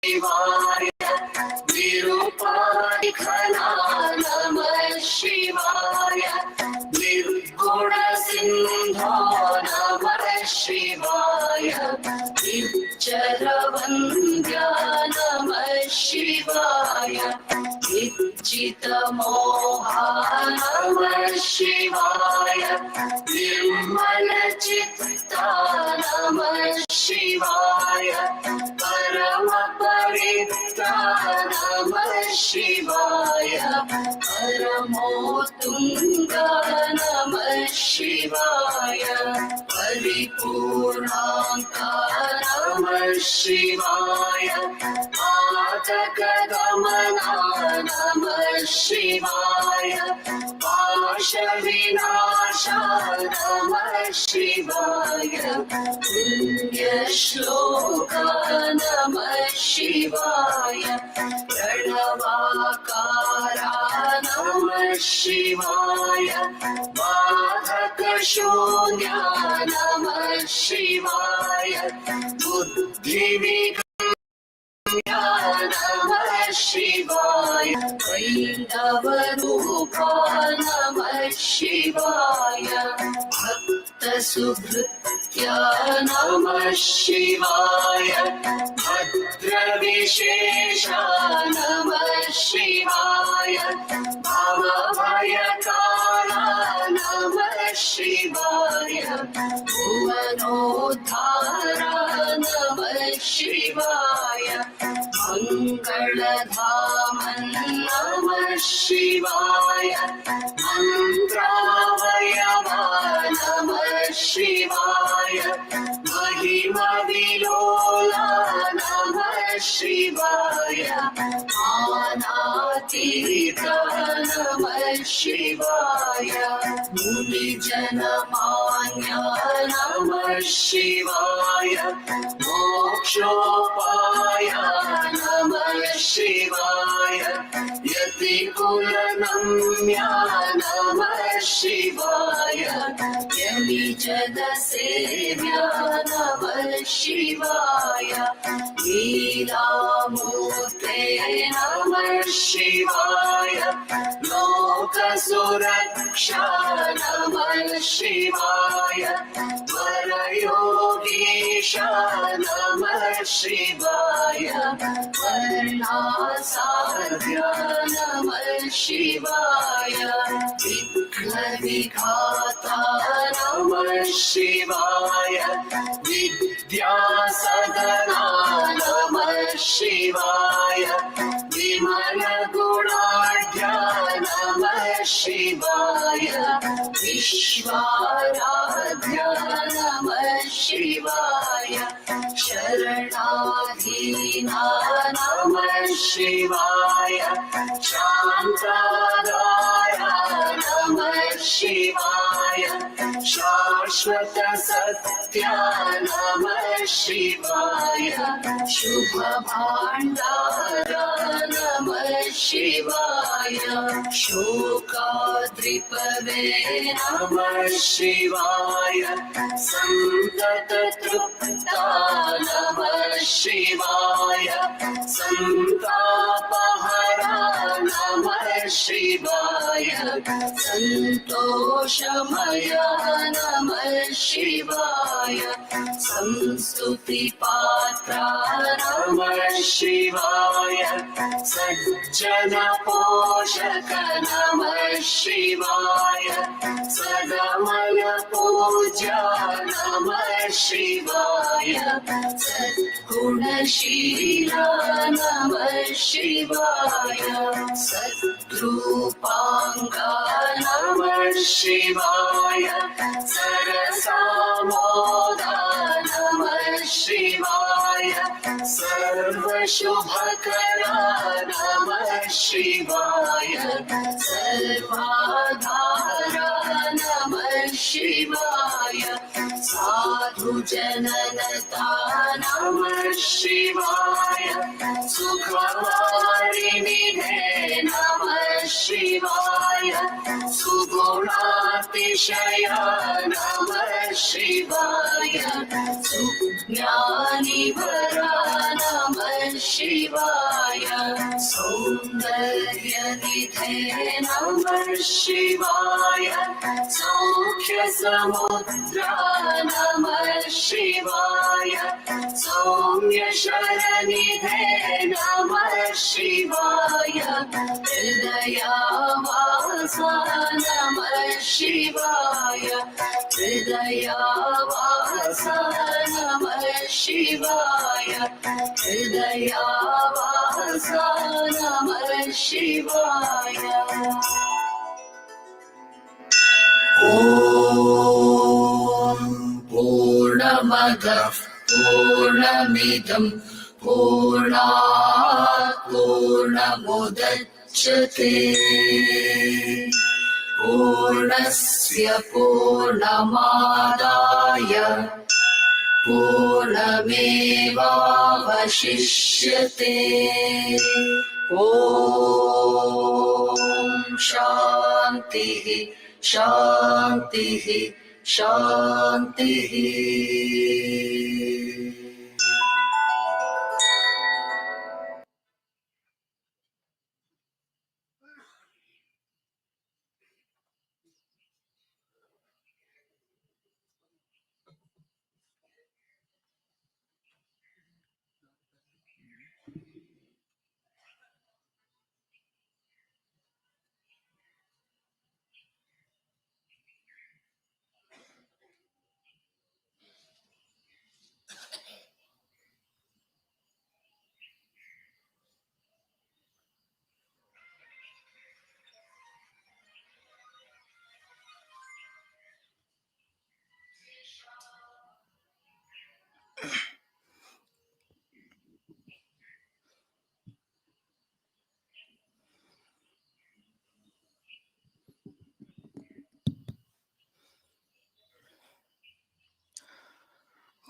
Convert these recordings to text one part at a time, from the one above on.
शिवाय निरुपाधिघना नमः शिवाय निर्गुणसिन्धो नमः शिवाय निर्जरवन्द्या नमः शिवाय निर्जितमोहा नमः शिवाय निर्मलचित्ता नमः शिवाय परमपवित्रा नमः शिवाय परमोत्तुङ्गा नमः शिवाय परिपूर्णाङ्का नमः शिवाय पातकगमना नमः शिवाय पाशविनाशा नमः शिवाय पुण्यश्लोका नमः शिवाय प्रणवाकारा नमः शिवाय बाधकशून्या नमः शिवाय बुद्धिविज्ञा नमः शिवाय वैष्णवरूपा नमः शिवाय भक्तसुहृत्या नमः शिवाय भद्रविशेषा नमः शिवाय भवभयकारा नमः शिवाय भुवनोद्धारा नमः शिवाय मङ्गलधामन् नमः शिवाय मन्त्रावयवा नमः शिवाय महिमविलोला नमः शिवाय आनातीता नमः शिवाय मुनिजनमान्या नमः शिवाय मोक्षोपाय नमः शिवाय यतिकुलनम्या नमः शिवाय यमिजनसेव्या नमः शिवाय लीलामूर्ते नमः शिवाय लोकसुरक्षा नमः शिवाय वरयोगीशा नमः शिवाय वर्णासाध्या नमः शिवाय विघ्नविघाता नमः शिवाय विद्यासदना नमः शिवाय विमलगुणाढ्या नमः शिवाय विश्वाराध्या नमः शिवाय शरणाधीना नमः शिवाय शान्तादाया नमः शिवाय शाश्वतसत्या नमः शिवाय शुभभाण्डारा नमः शिवाय शोकाद्रिपवे नमः शिवाय सन्तततृप्ता नमः शिवाय सन्तापहरा नमः शिवाय सन्तोषमया नमः शिवाय संस्तुतिपात्रा नमः शिवाय सज्जनपोषक नमः शिवाय सदमलपूज्या नमः शिवाय सद्गुणशीला नमः शिवाय सद्रूपाङ्गा नमः शिवाय सरसामोदा नमः शिवाय सर्वशुभकरा नमः शिवाय सर्वाधारा नमः शिवाय साधुजननता नमः शिवाय सुखवारिणिने नमः शिवाय सुगुणातिशया नमः शिवाय सुज्ञानिवरा नमः शिवाय सौन्दर्यनिधे नमः शिवाय सौख्यसमुद्रा नमः शिवाय सौम्यशरनिधे नमः शिवाय हृदयावासा नमः शिवाय हृदयावासा नमः शिवाय हृदयावासा नमः शिवाय ॐ पूर्णमदः पूर्णमिदं पूर्णात् पूर्णमुदच्यते पूर्णस्य पूर्णमादाय पूर्णमेवावशिष्यते ॐ शान्तिः शान्तिः शान्तिः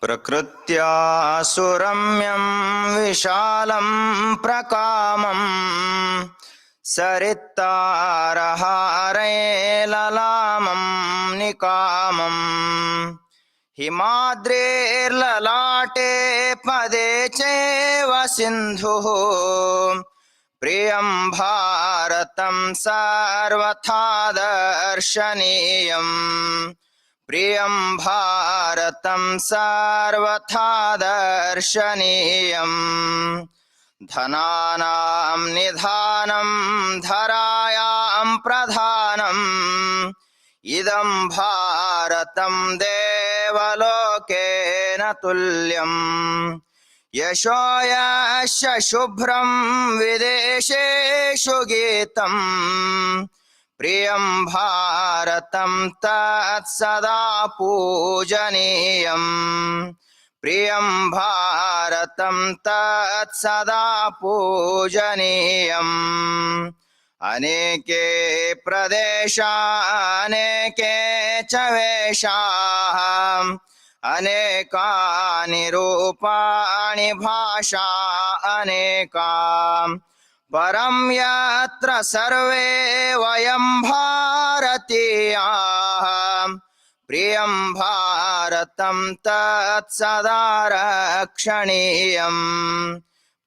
प्रकृत्या सुरम्यं विशालं प्रकामं सरित्तारहारे ललामं निकामं हिमाद्रेर्ललाटे पदे चैव सिन्धुः प्रियं भारतं सर्वथा दर्शनीयम् प्रियं भारतं सर्वथा दर्शनीयम् धनानां निधानं धरायां प्रधानम् इदं भारतं देवलोकेन तुल्यम् यशो यस्य शुभ्रं विदेशेषु गीतम् प्रियं भारतं तत्सदा पूजनीयम् प्रियं भारतं तत्सदा पूजनीयम् अनेके प्रदेशा अनेके च वेषाः अनेकानि रूपाणि भाषा अनेका परं यत्र सर्वे वयं भारतीयाः प्रियं भारतं तत्सदा रक्षणीयम्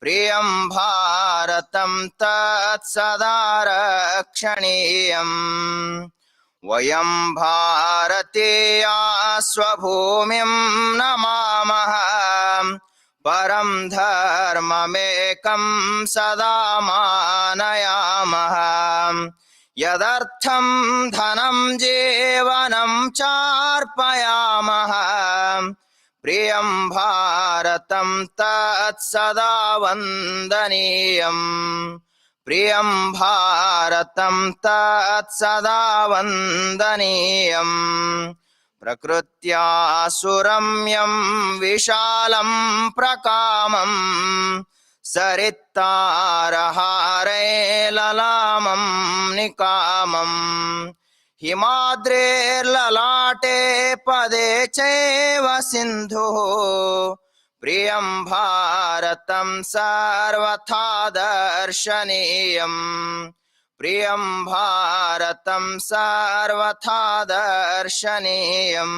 प्रियं भारतं तत्सदा रक्षणीयम् वयं भारतीया स्वभूमिं नमामः परं धर्ममेकं सदा मानयामः यदर्थं धनं जीवनं चार्पयामः प्रियं भारतं तत्सदा वन्दनीयम् प्रियं भारतं तत्सदा वन्दनीयम् प्रकृत्या सुरम्यं विशालं प्रकामं सरित्तारहारे ललामं निकामं हिमाद्रेर्ललाटे पदे चैव सिन्धुः प्रियं भारतं सर्वथा दर्शनीयम् प्रियं भारतं सर्वथा दर्शनीयम्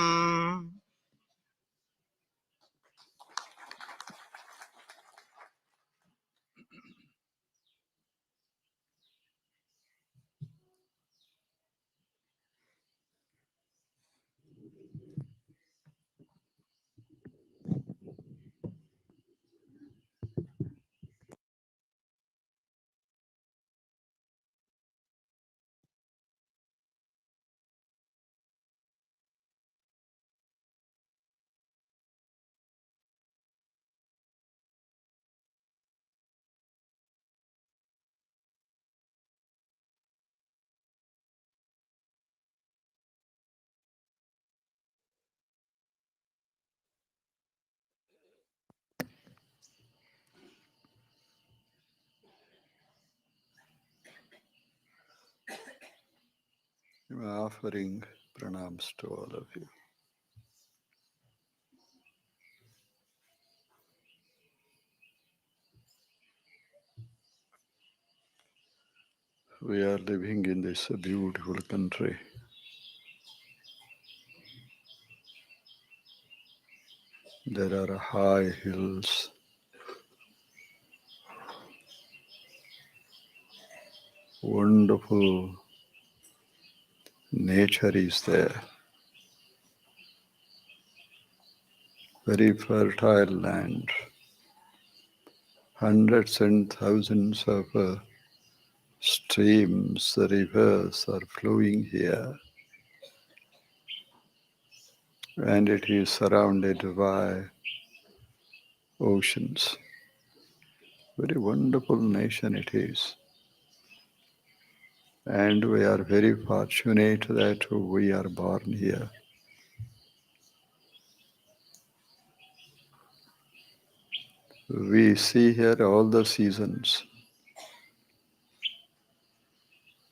Offering pranams to all of you. We are living in this beautiful country. There are high hills, wonderful nature is there, very fertile land. Hundreds and thousands of streams, rivers are flowing here, and it is surrounded by oceans. Very wonderful nation it is. And we are very fortunate that we are born here. We see here all the seasons.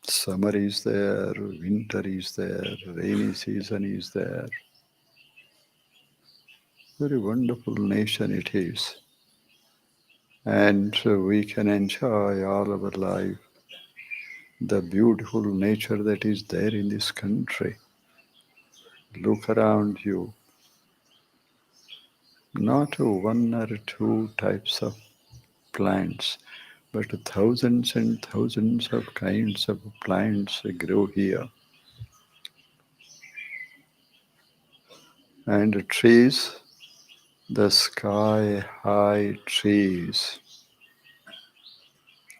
Summer is there, winter is there, rainy season is there. Very wonderful nation it is. And we can enjoy all our life the beautiful nature that is there in this country. Look around you. Not one or two types of plants, but thousands and thousands of kinds of plants grow here. And trees, the sky high trees,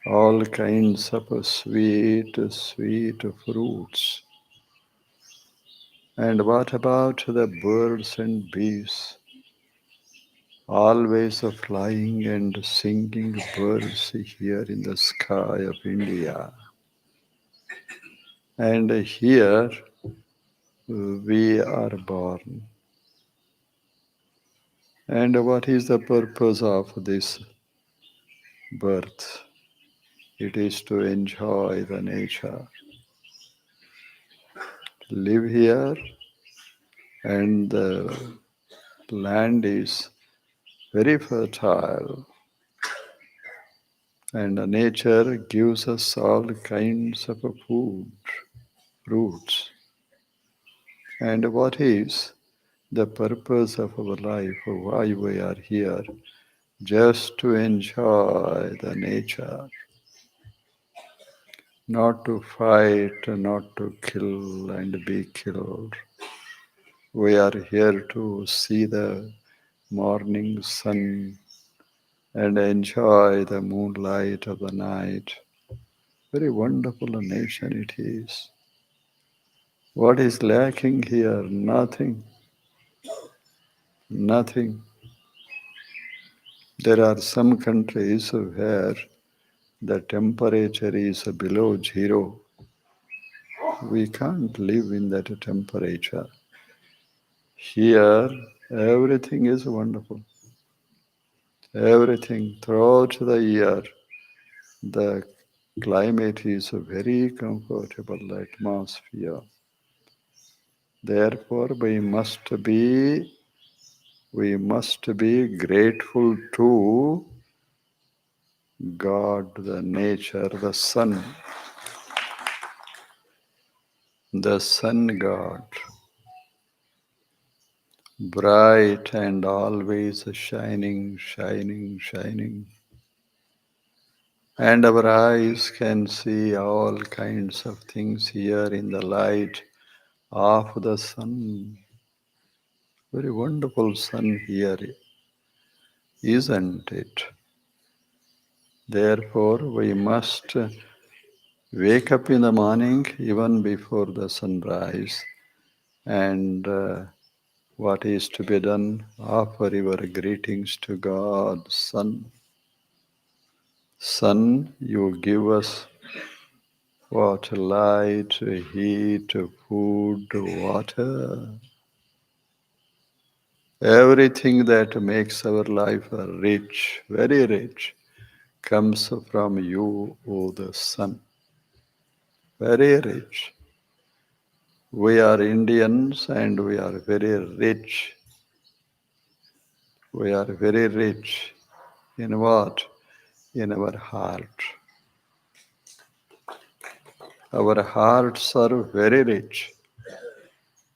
all kinds of sweet, sweet fruits. And what about the birds and bees? Always flying and singing birds here in the sky of India. And here we are born. And what is the purpose of this birth? It is to enjoy the nature. Live here, and the land is very fertile, and the nature gives us all kinds of food, fruits. And what is the purpose of our life, why we are here? Just to enjoy the nature, not to fight, not to kill and be killed. We are here to see the morning sun and enjoy the moonlight of the night. Very wonderful nation it is. What is lacking here? Nothing. Nothing. There are some countries where the temperature is below zero. We can't live in that temperature. Here, everything is wonderful. Everything throughout the year, the climate is a very comfortable atmosphere. Therefore, we must be grateful to God, the nature, the sun God, bright and always shining, shining, shining. And our eyes can see all kinds of things here in the light of the sun. Very wonderful sun here, isn't it? Therefore, we must wake up in the morning even before the sunrise, and what is to be done? Offer your greetings to God, Sun. Sun, you give us what? Light, heat, food, water. Everything that makes our life rich, very rich, comes from you, O the Sun. Very rich. We are Indians and we are very rich. We are very rich in what? In our heart. Our hearts are very rich.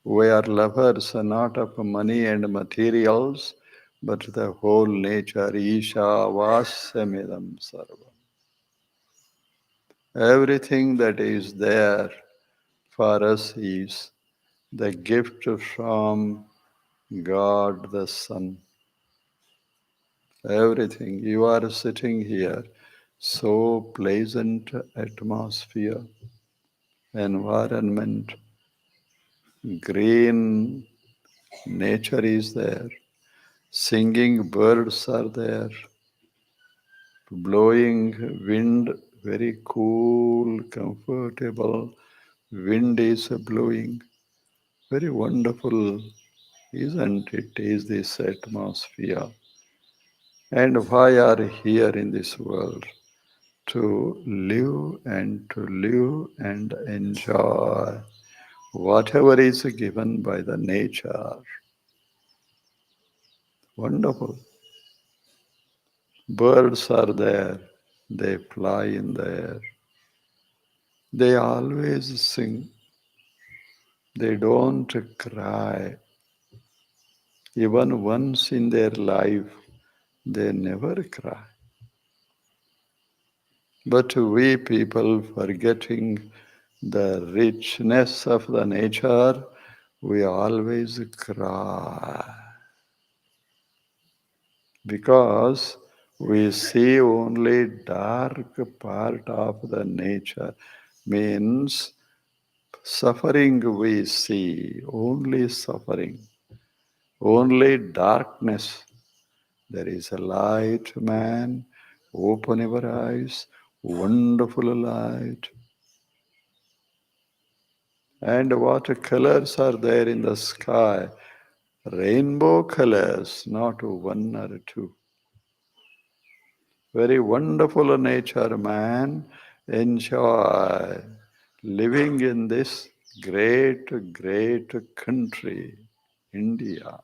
We are lovers not of money and materials, but the whole nature. Isha vasamidam sarvam. Everything that is there for us is the gift from God the Son. Everything. You are sitting here, so pleasant atmosphere, environment, green nature is there, singing birds are there, blowing wind, very cool, comfortable wind is blowing. Very wonderful, isn't it? Is this atmosphere? And why are here in this world? To live and enjoy whatever is given by the nature. Wonderful. Birds are there, they fly in the air. They always sing, they don't cry. Even once in their life, they never cry. But we people, forgetting the richness of the nature, we always cry. Because we see only dark part of the nature. Means suffering we see, only suffering, only darkness. There is a light, man. Open your eyes, wonderful light. And what colors are there in the sky? Rainbow colors, not one or two. Very wonderful nature, man. Enjoy living in this great, great country, India.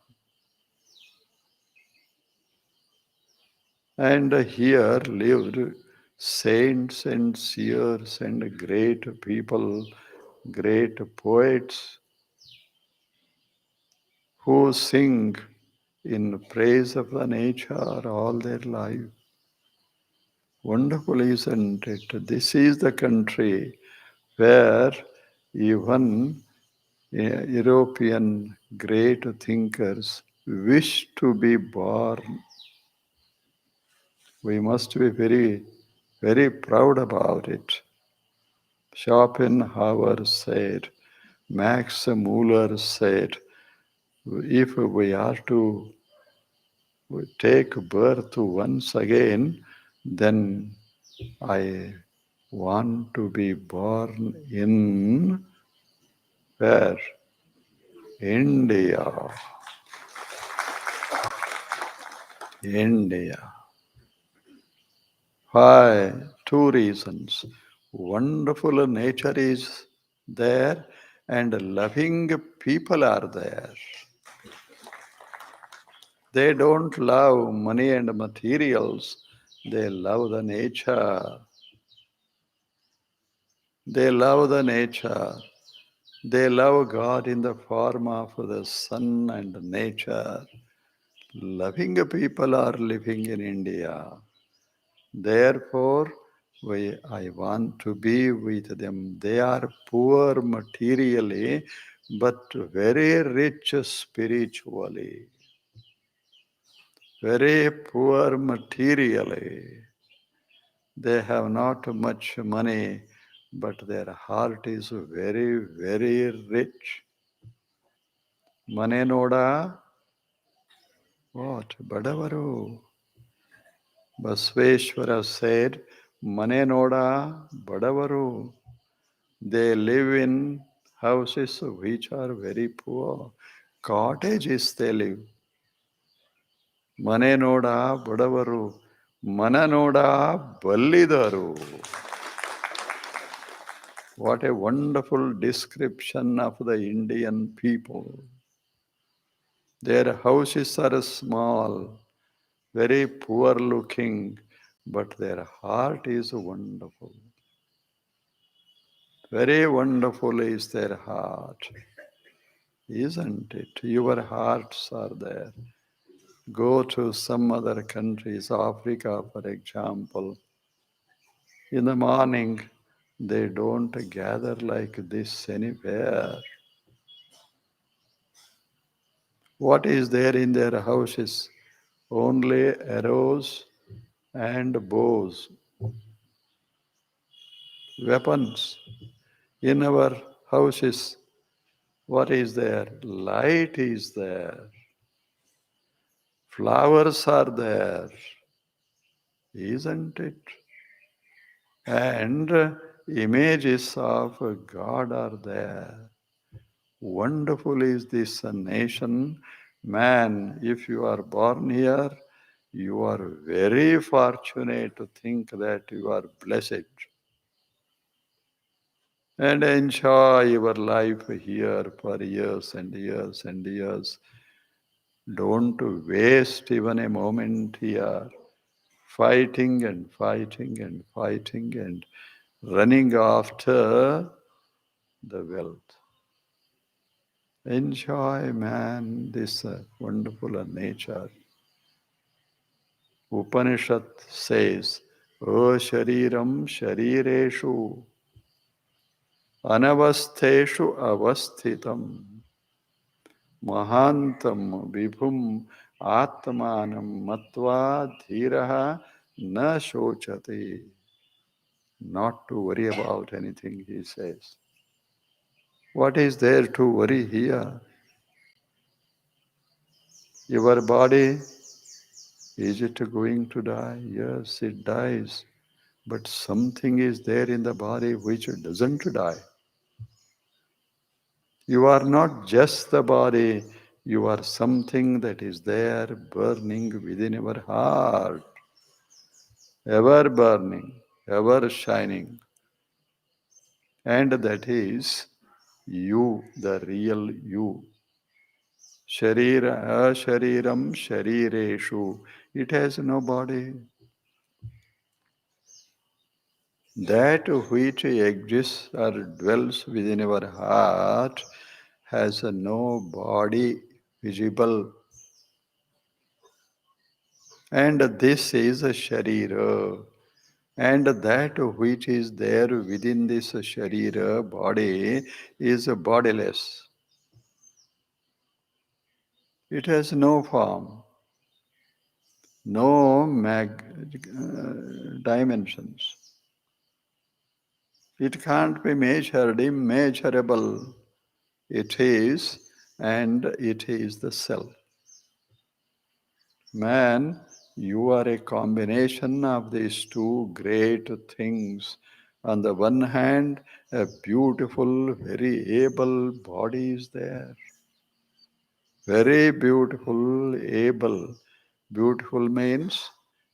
And here lived saints and seers and great people, great poets who sing in praise of the nature all their life. Wonderful, isn't it? This is the country where even European great thinkers wish to be born. We must be very, very proud about it. Schopenhauer said, Max Muller said, if we are to take birth once again, then I want to be born in where? India. India. Why? Two reasons. Wonderful nature is there and loving people are there. They don't love money and materials. They love the nature. They love the nature. They love God in the form of the sun and nature. Loving people are living in India. Therefore, I want to be with them. They are poor materially, but very rich spiritually. Very poor materially. They have not much money, but their heart is very, very rich. Mane noda, what? Badavaru. Basveshwara said, Mane noda, badavaru. They live in houses which are very poor. Cottages they live. Mane noda, badavaru. Mana noda, ballidaru. What a wonderful description of the Indian people. Their houses are small, very poor looking, but their heart is wonderful. Very wonderful is their heart, isn't it? Your hearts are there. Go to some other countries, Africa, for example. In the morning, they don't gather like this anywhere. What is there in their houses? Only arrows and bows, weapons. In our houses, what is there? Light is there. Flowers are there, isn't it? And images of God are there. Wonderful is this nation. Man, if you are born here, you are very fortunate to think that you are blessed. And enjoy your life here for years and years and years. Don't waste even a moment here, fighting and fighting and fighting and running after the wealth. Enjoy, man, this wonderful nature. Upanishad says, O shariram sharireshu anavastheshu avasthitam mahantam vibhum atmanam matva dhiraha na shochate. Not to worry about anything, he says. What is there to worry here? Your body, is it going to die? Yes, it dies. But something is there in the body which doesn't die. You are not just the body, you are something that is there burning within your heart, ever burning, ever shining. And that is you, the real you. Sharira ashariram sharireshu. It has no body. That which exists or dwells within our heart has no body visible. And this is a sharira. And that which is there within this sharira, body, is bodiless. It has no form, no dimensions. It can't be measured, immeasurable. It is, and it is the self. Man, you are a combination of these two great things. On the one hand, a beautiful, very able body is there. Very beautiful, able. Beautiful means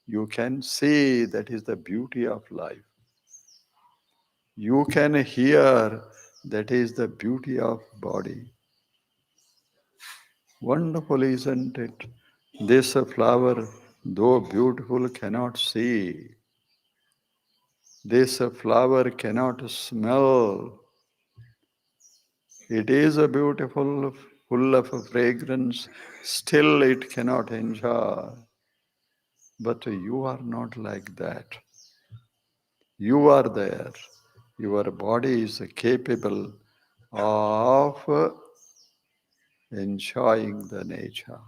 you can see that is the beauty of life. You can hear that is the beauty of body. Wonderful, isn't it? This flower, though beautiful, cannot see. This flower cannot smell. It is a beautiful, full of fragrance, still it cannot enjoy. But you are not like that. You are there. Your body is capable of enjoying the nature.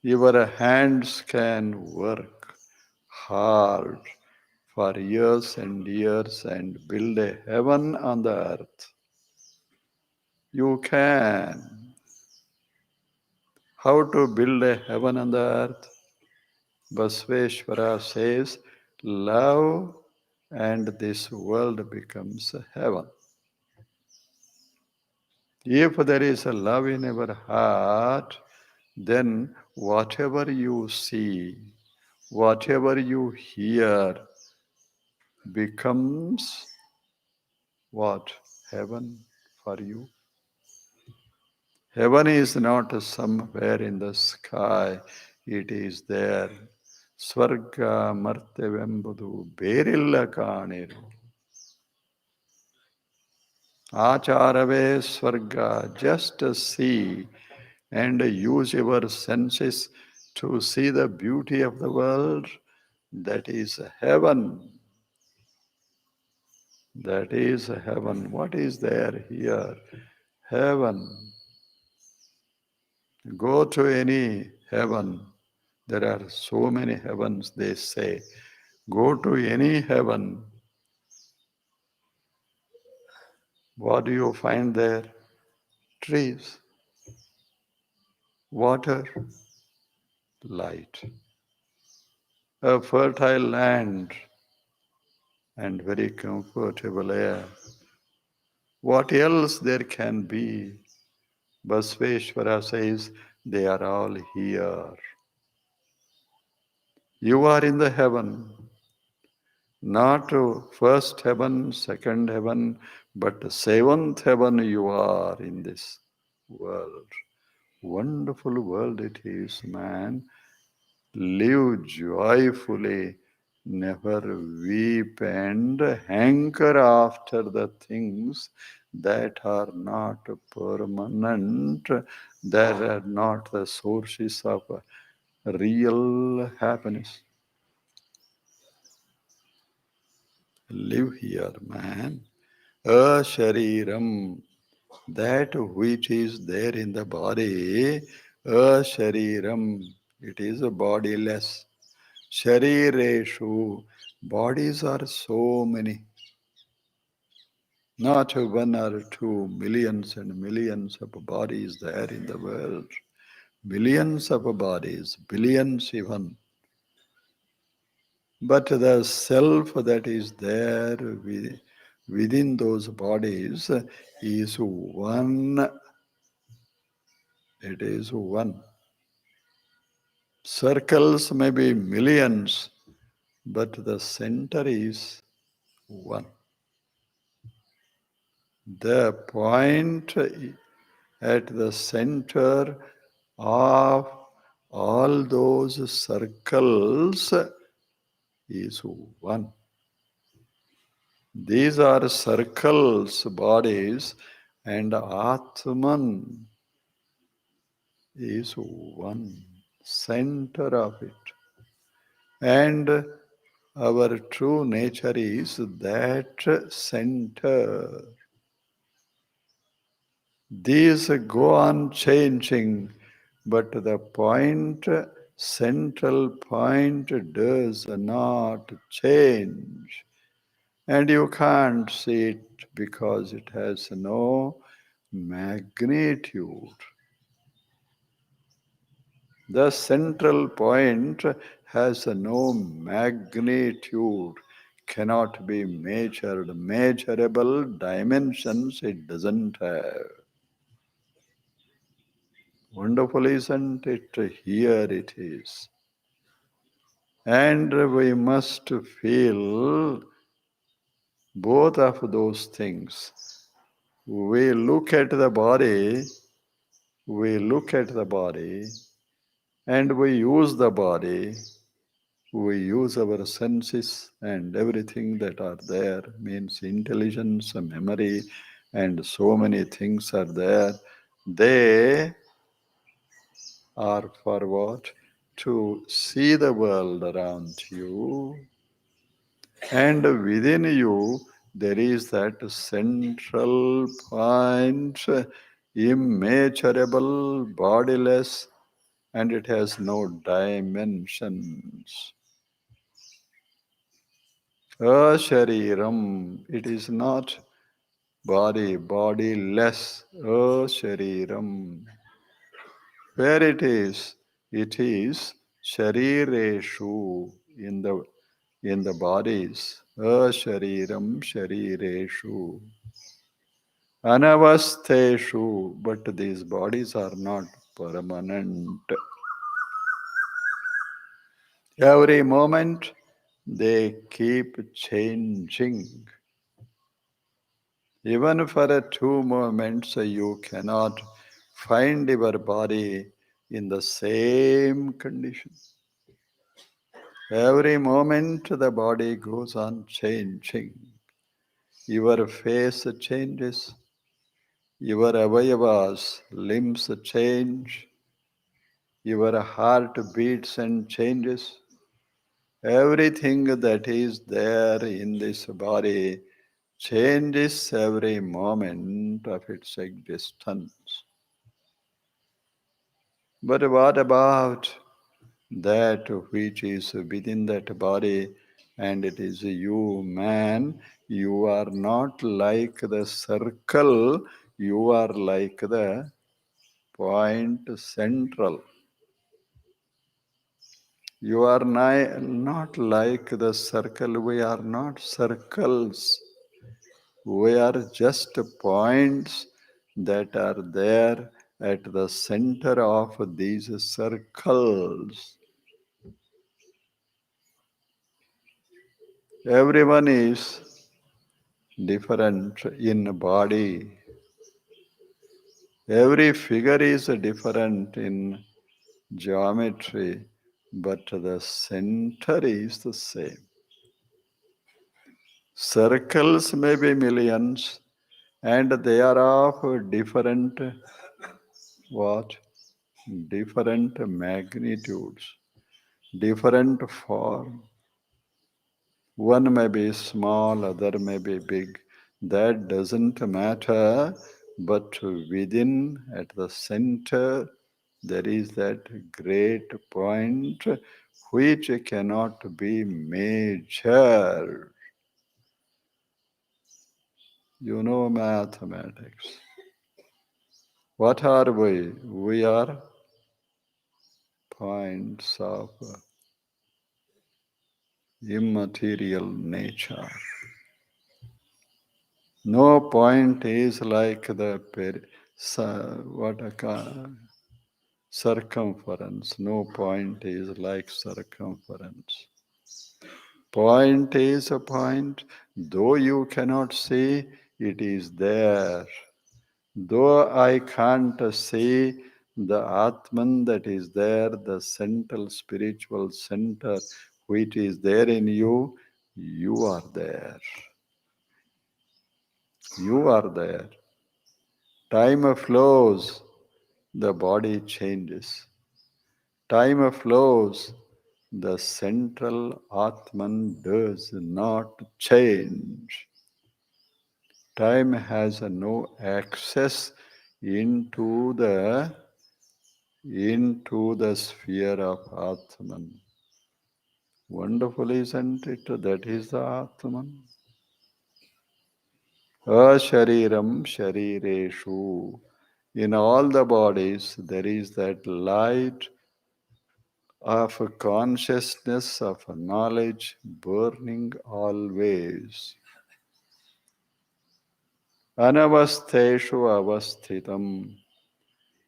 Your hands can work hard for years and years and build a heaven on the earth. You can. How to build a heaven on the earth? Basveshwara says, love and this world becomes a heaven. If there is a love in our heart, then whatever you see, whatever you hear, becomes what? Heaven for you. Heaven is not somewhere in the sky, it is there. Swarga martyavembudu berilla kaaniru. Acharave swarga, just see and use your senses to see the beauty of the world. That is heaven. That is heaven. What is there here? Heaven. Go to any heaven. There are so many heavens, they say. Go to any heaven. What do you find there? Trees, water, light, a fertile land, and very comfortable air. What else there can be? Basveshwara says they are all here. You are in the heaven, not first heaven, second heaven, but seventh heaven you are in this world. Wonderful world it is, man. Live joyfully, never weep and hanker after the things that are not permanent, that are not the sources of real happiness. Live here, man. A shariram, that which is there in the body, a shariram, it is a bodiless. Sharireshu, bodies are so many, not one or two, millions and millions of bodies there in the world. Billions of bodies, billions even. But the self that is there within those bodies is one. It is one. Circles may be millions, but the center is one. The point at the center of all those circles is one. These are circles, bodies, and Atman is one, center of it. And our true nature is that center. These go on changing, but the point, central point, does not change. And you can't see it because it has no magnitude. The central point has no magnitude, cannot be measured, measurable dimensions it doesn't have. Wonderful, isn't it? Here it is. And we must feel both of those things. We look at the body, and we use the body, we use our senses and everything that are there, means intelligence, memory, and so many things are there. They are for what? To see the world around you, and within you there is that central point, immeasurable, bodiless, and it has no dimensions. A shariram, it is not body, bodiless. A shariram. Where it is sharireshu, in the bodies. A shariram sharireshu. Anavasteshu, but these bodies are not permanent. Every moment they keep changing. Even for a 2 moments, you cannot find your body in the same condition. Every moment the body goes on changing. Your face changes, your avayavas, limbs change, your heart beats and changes. Everything that is there in this body changes every moment of its existence. But what about that which is within that body, and it is you, man? You are not like the circle, you are like the point central. You are not like the circle, we are not circles. We are just points that are there at the center of these circles. Everyone is different in body. Every figure is different in geometry, but the center is the same. Circles may be millions, and they are of different what? Different magnitudes, different form. One may be small, other may be big. That doesn't matter, but within, at the center, there is that great point which cannot be measured. You know mathematics. What are we? We are points of immaterial nature. No point is like the circumference. No point is like circumference. Point is a point. Though you cannot see, it is there. Though I can't see the Atman that is there, the central spiritual center which is there in you, you are there. You are there. Time flows, the body changes. Time flows, the central Atman does not change. Time has no access into the sphere of Atman. Wonderful, isn't it? That is the Atman. Ashariram sharireshu. In all the bodies, there is that light of consciousness, of knowledge, burning always. Anavastheshu avasthitam.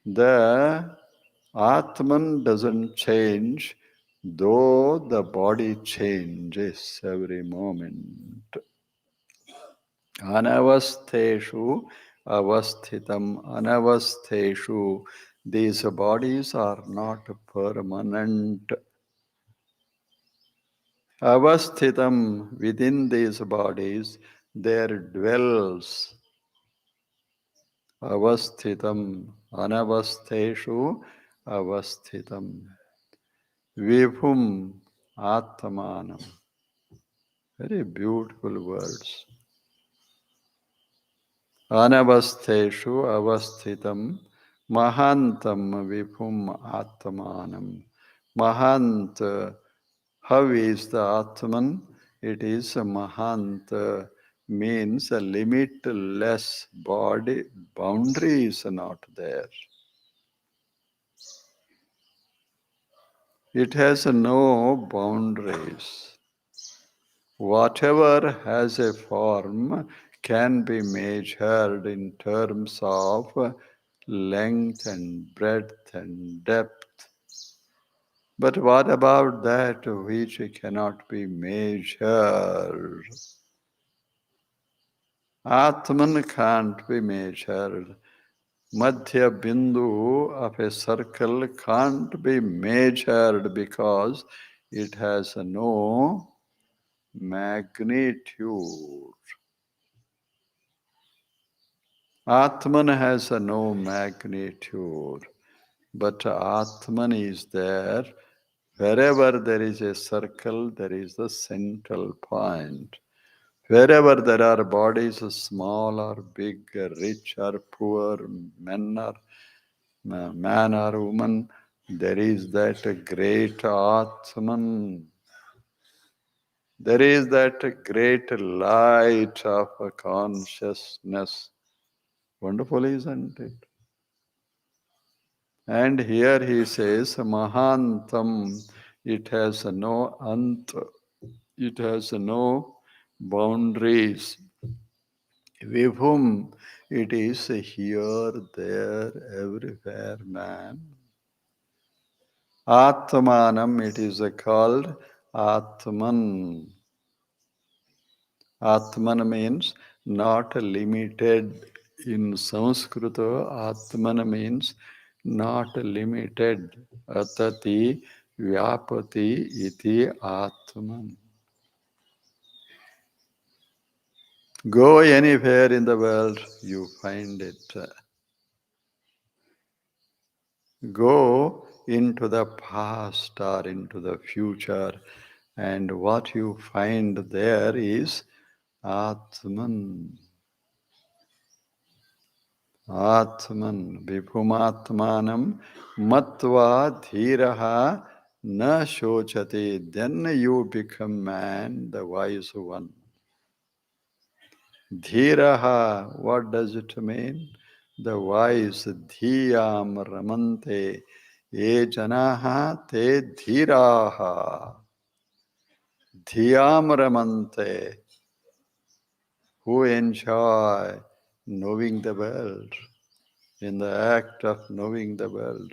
The Atman doesn't change, though the body changes every moment. Anavastheshu avasthitam. Anavastheshu. These bodies are not permanent. Avasthitam, within these bodies, there dwells. Avasthitam, anavastheshu, avasthitam. Vibhum, atmanam. Very beautiful words. Anavastheshu, avasthitam, mahantam, vibhum, atmanam. Mahant. How is the Atman? It is a Mahant, means a limitless body. Boundary is not there. It has no boundaries. Whatever has a form can be measured in terms of length and breadth and depth. But what about that which cannot be measured? Atman can't be measured. Madhya Bindu of a circle can't be measured because it has no magnitude. Atman has no magnitude, but Atman is there. Wherever there is a circle, there is the central point. Wherever there are bodies, small or big, rich or poor, men or man or woman, there is that great Atman. There is that great light of consciousness. Wonderful, isn't it? And here he says, Mahantam, it has no ant, it has no boundaries. Vibhum, it is here, there, everywhere, man. Atmanam, it is called Atman. Atman means not limited. In Sanskrit, Atman means not limited. Atati vyapati iti Atman. Go anywhere in the world, you find it. Go into the past or into the future, and what you find there is Atman. Atman, Vibhumatmanam, Matva Dhiraha Na Shochate. Then you become man, the wise one. Dhiraha, what does it mean? The wise, Dhiyam Ramante, Ye Janaha Te Dhiraha. Dhiyam Ramante, who enjoy knowing the world, in the act of knowing the world.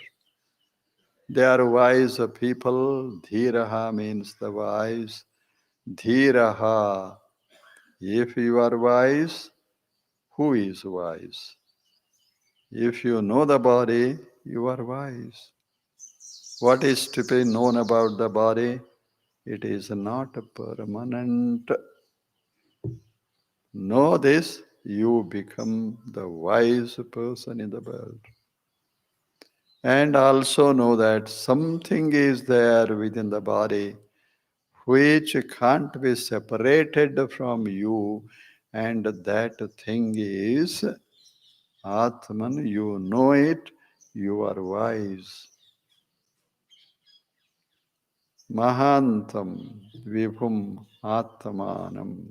They are wise people. Dhiraha means the wise. Dhiraha. If you are wise, who is wise? If you know the body, you are wise. What is to be known about the body? It is not permanent. Know this, you become the wise person in the world. And also know that something is there within the body which can't be separated from you, and that thing is Atman. You know it, you are wise. Mahantam Vibhum Atmanam.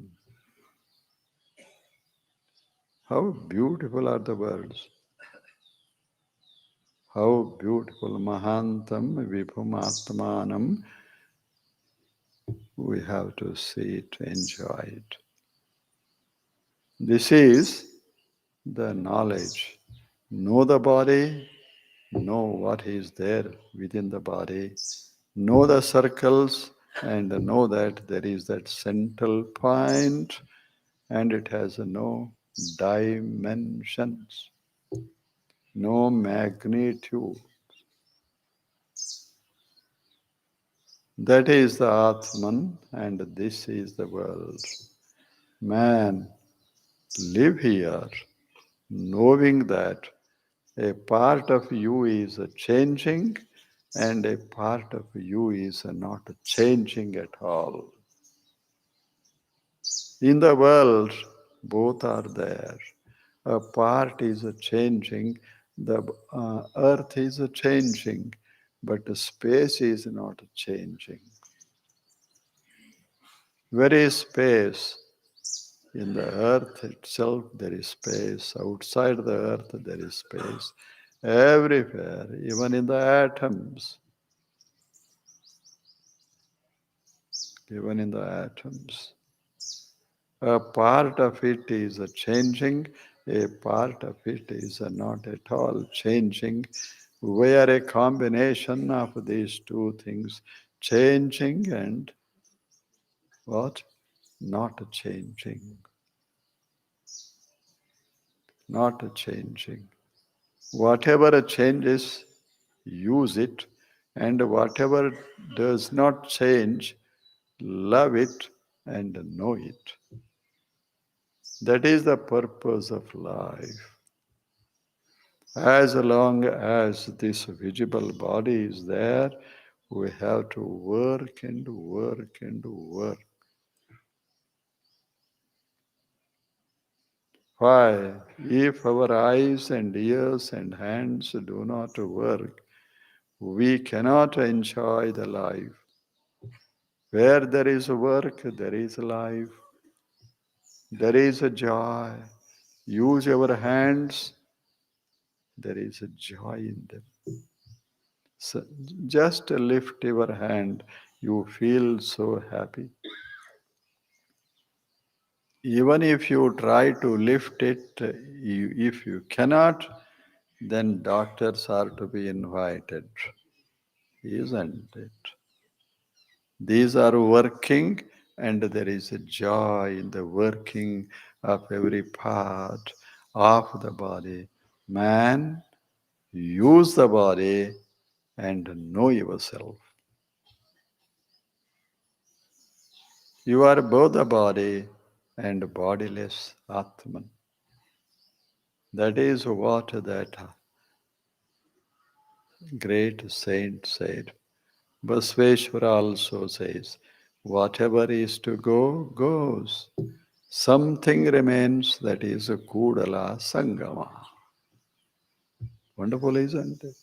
How beautiful are the words. How beautiful. Mahantam Vibhum Atmanam. We have to see it, enjoy it. This is the knowledge. Know the body, know what is there within the body, know the circles, and know that there is that central point, and it has no dimensions, no magnitude. That is the Atman, and this is the world. Man, live here, knowing that a part of you is changing and a part of you is not changing at all. In the world, both are there. A part is changing, the earth is changing, but the space is not changing. Where is space? In the earth itself, there is space. Outside the earth, there is space. Everywhere, even in the atoms. Even in the atoms. A part of it is changing, a part of it is not at all changing, We are a combination of these two things, changing and what? Not changing. Not changing. Whatever changes, use it, and whatever does not change, love it and know it. That is the purpose of life. As long as this visible body is there, we have to work and work and work. Why? If our eyes and ears and hands do not work, we cannot enjoy the life. Where there is work, there is life. There is a joy. Use your hands, there is a joy in them. So just lift your hand, you feel so happy. Even if you try to lift it, if you cannot, then doctors are to be invited, isn't it? These are working, and there is a joy in the working of every part of the body. Man, use the body and know yourself. You are both a body and bodiless Atman. That is what that great saint said. Basveshwara also says, whatever is to go, goes. Something remains, that is Kudala Sangama. Wonderful, isn't it?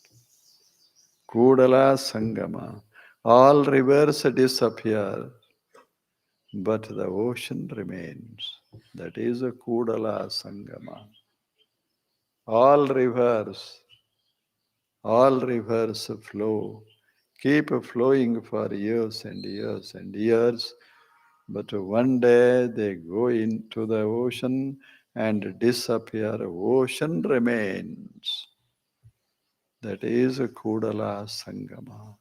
Kudala Sangama. All rivers disappear, but the ocean remains. That is Kudala Sangama. All rivers flow, keep flowing for years and years and years, but one day they go into the ocean and disappear. Ocean remains. That is Kudala Sangama.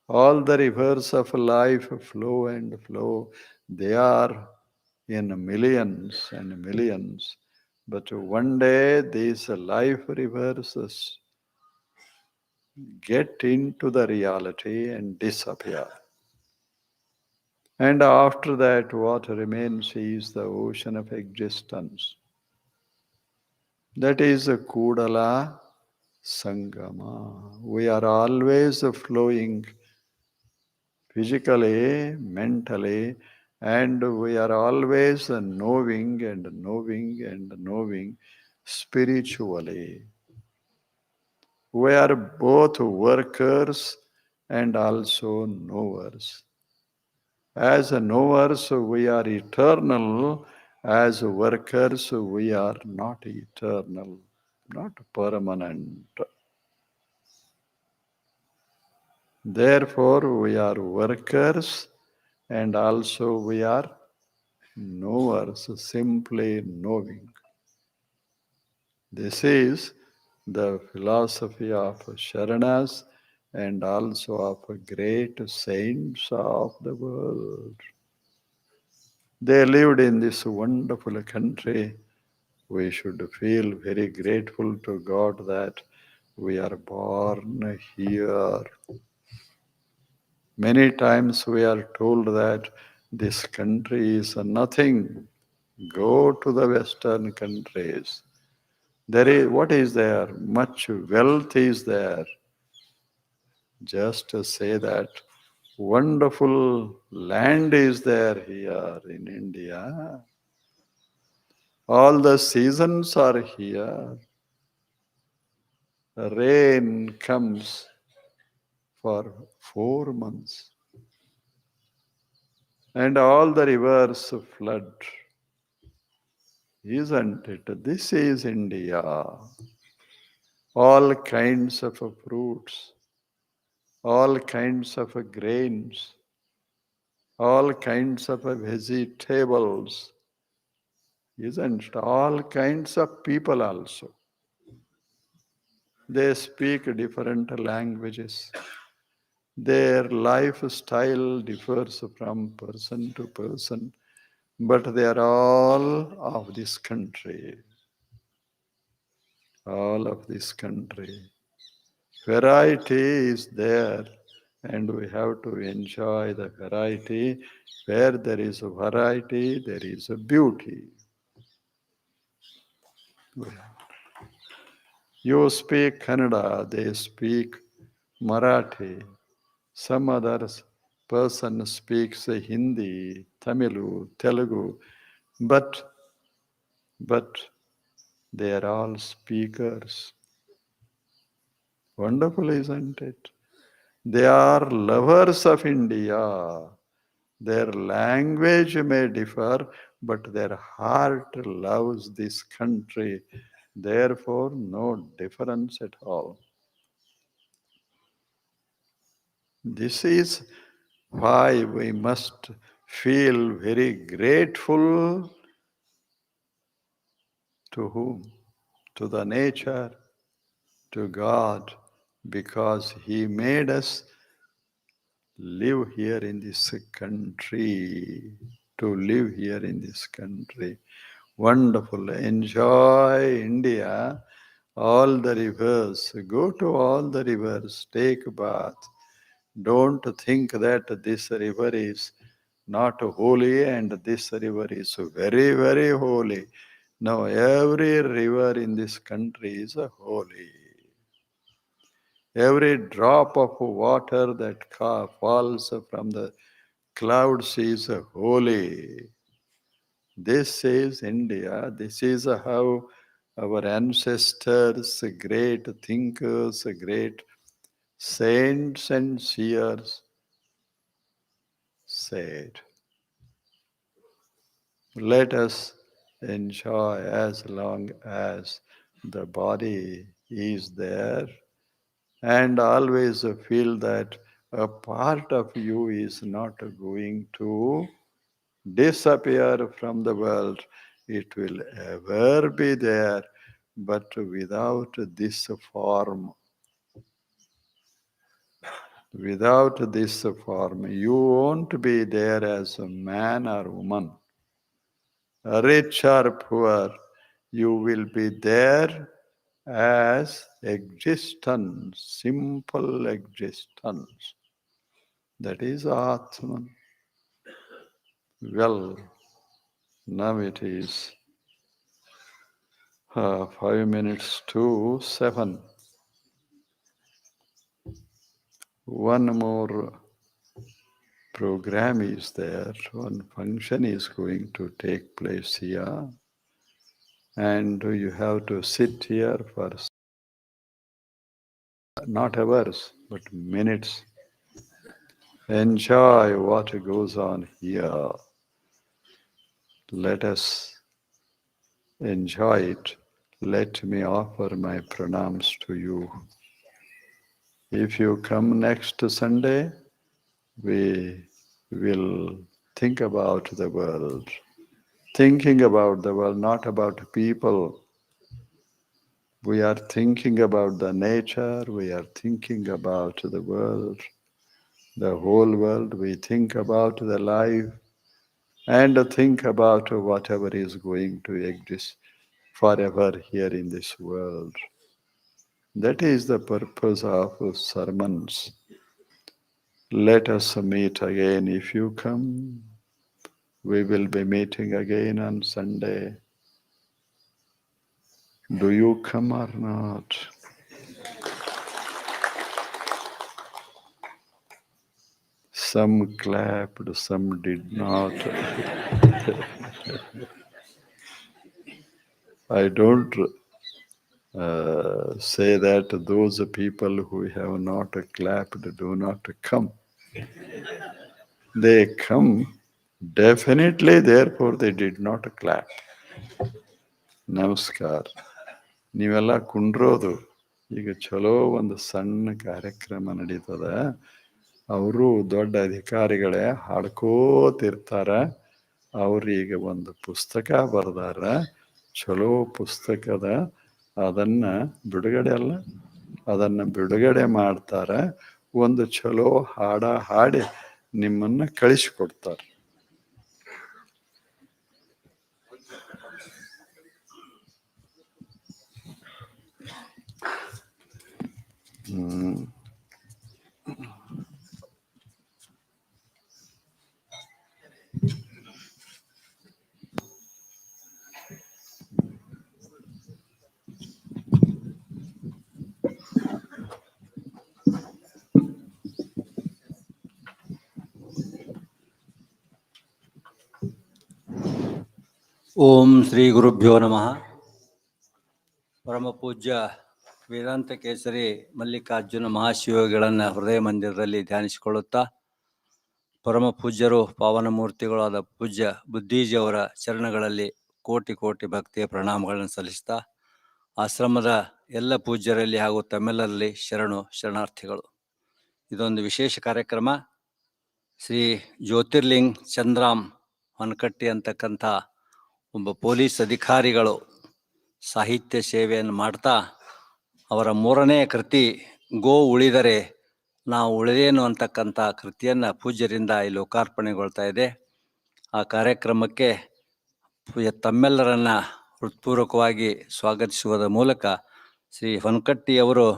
All the rivers of life flow and flow. They are in millions and millions. But one day these life rivers get into the reality and disappear. And after that, what remains is the ocean of existence. That is a Kudala Sangama. We are always flowing physically, mentally, and we are always knowing and knowing and knowing spiritually. We are both workers and also knowers. As knowers, we are eternal. As workers, we are not eternal, not permanent. Therefore, we are workers and also we are knowers, simply knowing. This is the philosophy of Sharanas and also of great saints of the world. They lived in this wonderful country. We should feel very grateful to God that we are born here. Many times we are told that this country is nothing. Go to the Western countries. There is what is there? Much wealth is there. Just to say that wonderful land is there here in India. All the seasons are here. Rain comes for 4 months. And all the rivers flood. Isn't it? This is India. All kinds of fruits, all kinds of grains, all kinds of vegetables, isn't it? All kinds of people also. They speak different languages. Their lifestyle differs from person to person, but they are all of this country. All of this country. Variety is there, and we have to enjoy the variety. Where there is a variety, there is a beauty. You speak Kannada, they speak Marathi. Some other person speaks Hindi, Tamil, Telugu, but but they are all speakers. Wonderful, isn't it? They are lovers of India. Their language may differ, but their heart loves this country. Therefore, no difference at all. This is why we must feel very grateful to whom? To the nature, to God, because He made us live here in this country, to live here in this country. Wonderful. Enjoy India, all the rivers. Go to all the rivers, take a bath. Don't think that this river is not holy and this river is very, very holy. No, every river in this country is holy. Every drop of water that falls from the clouds is holy. This is India. This is how our ancestors, great thinkers, great saints and seers said. Let us enjoy as long as the body is there and always feel that a part of you is not going to disappear from the world. It will ever be there, but without this form. Without this form, you won't be there as a man or woman. Rich or poor, you will be there as existence, simple existence. That is Atman. Well, now it is 5 minutes to 7. One more program is there. One function is going to take place here. And you have to sit here for not hours, but minutes. Enjoy what goes on here. Let us enjoy it. Let me offer my pranams to you. If you come next Sunday, we will think about the world. Thinking about the world, not about people. We are thinking about the nature, we are thinking about the world, the whole world. We think about the life and think about whatever is going to exist forever here in this world. That is the purpose of sermons. Let us meet again. If you come, we will be meeting again on Sunday. Do you come or not? Some clapped, some did not. I don't say that those people who have not clapped do not come. They come definitely, therefore they did not clap. ನಮಸ್ಕಾರ. ನೀವೆಲ್ಲ ಕುಂಡ್ರೋದು. ಈಗ ಚಲೋ ಒಂದು ಸಣ್ಣ ಕಾರ್ಯಕ್ರಮ ನಡೀತದ. ಅವರು ದೊಡ್ಡ ಅಧಿಕಾರಿಗಳೇ ಹಾಡ್ಕೋತಿರ್ತಾರ. ಅವ್ರೀಗ ಒಂದು ಪುಸ್ತಕ ಬರೆದಾರ. ಚಲೋ ಪುಸ್ತಕದ ಅದನ್ನು ಬಿಡುಗಡೆ ಅಲ್ಲ ಅದನ್ನು ಬಿಡುಗಡೆ ಮಾಡ್ತಾರೆ. ಒಂದು ಚಲೋ ಹಾಡ ಹಾಡಿ ನಿಮ್ಮನ್ನು ಕಳಿಸಿಕೊಡ್ತಾರೆ. ಓಂ ಶ್ರೀ ಗುರುಭ್ಯೋ ನಮಃ. ಪರಮ ಪೂಜ್ಯ ವೇದಾಂತ ಕೇಸರಿ ಮಲ್ಲಿಕಾರ್ಜುನ ಮಹಾಶಿವಗಳನ್ನು ಹೃದಯ ಮಂದಿರದಲ್ಲಿ ಧ್ಯಾನಿಸಿಕೊಳ್ಳುತ್ತಾ, ಪರಮ ಪೂಜ್ಯರು ಪಾವನ ಮೂರ್ತಿಗಳಾದ ಪೂಜ್ಯ ಬುದ್ಧೀಜಿಯವರ ಚರಣಗಳಲ್ಲಿ ಕೋಟಿ ಕೋಟಿ ಭಕ್ತಿಯ ಪ್ರಣಾಮಗಳನ್ನು ಸಲ್ಲಿಸ್ತಾ, ಆಶ್ರಮದ ಎಲ್ಲ ಪೂಜ್ಯರಲ್ಲಿ ಹಾಗೂ ತಮ್ಮೆಲ್ಲರಲ್ಲಿ ಶರಣಾರ್ಥಿಗಳು. ಇದೊಂದು ವಿಶೇಷ ಕಾರ್ಯಕ್ರಮ. ಶ್ರೀ ಜ್ಯೋತಿರ್ಲಿಂಗ್ ಚಂದ್ರಾಮ್ ಹೊನಕಟ್ಟಿ ಅಂತಕ್ಕಂಥ ಒಬ್ಬ ಪೊಲೀಸ್ ಅಧಿಕಾರಿಗಳು ಸಾಹಿತ್ಯ ಸೇವೆಯನ್ನು ಮಾಡ್ತಾ ಅವರ 3ನೇ ಕೃತಿ ಗೋ ಉಳಿದರೆ ನಾವು ಉಳಿದೇನು ಅಂತಕ್ಕಂಥ ಕೃತಿಯನ್ನು ಪೂಜ್ಯರಿಂದ ಈ ಲೋಕಾರ್ಪಣೆಗೊಳ್ತಾ ಇದೆ. ಆ ಕಾರ್ಯಕ್ರಮಕ್ಕೆ ತಮ್ಮೆಲ್ಲರನ್ನ ಹೃತ್ಪೂರ್ವಕವಾಗಿ ಸ್ವಾಗತಿಸುವುದರ ಮೂಲಕ ಶ್ರೀ ಹೊನಕಟ್ಟಿಯವರು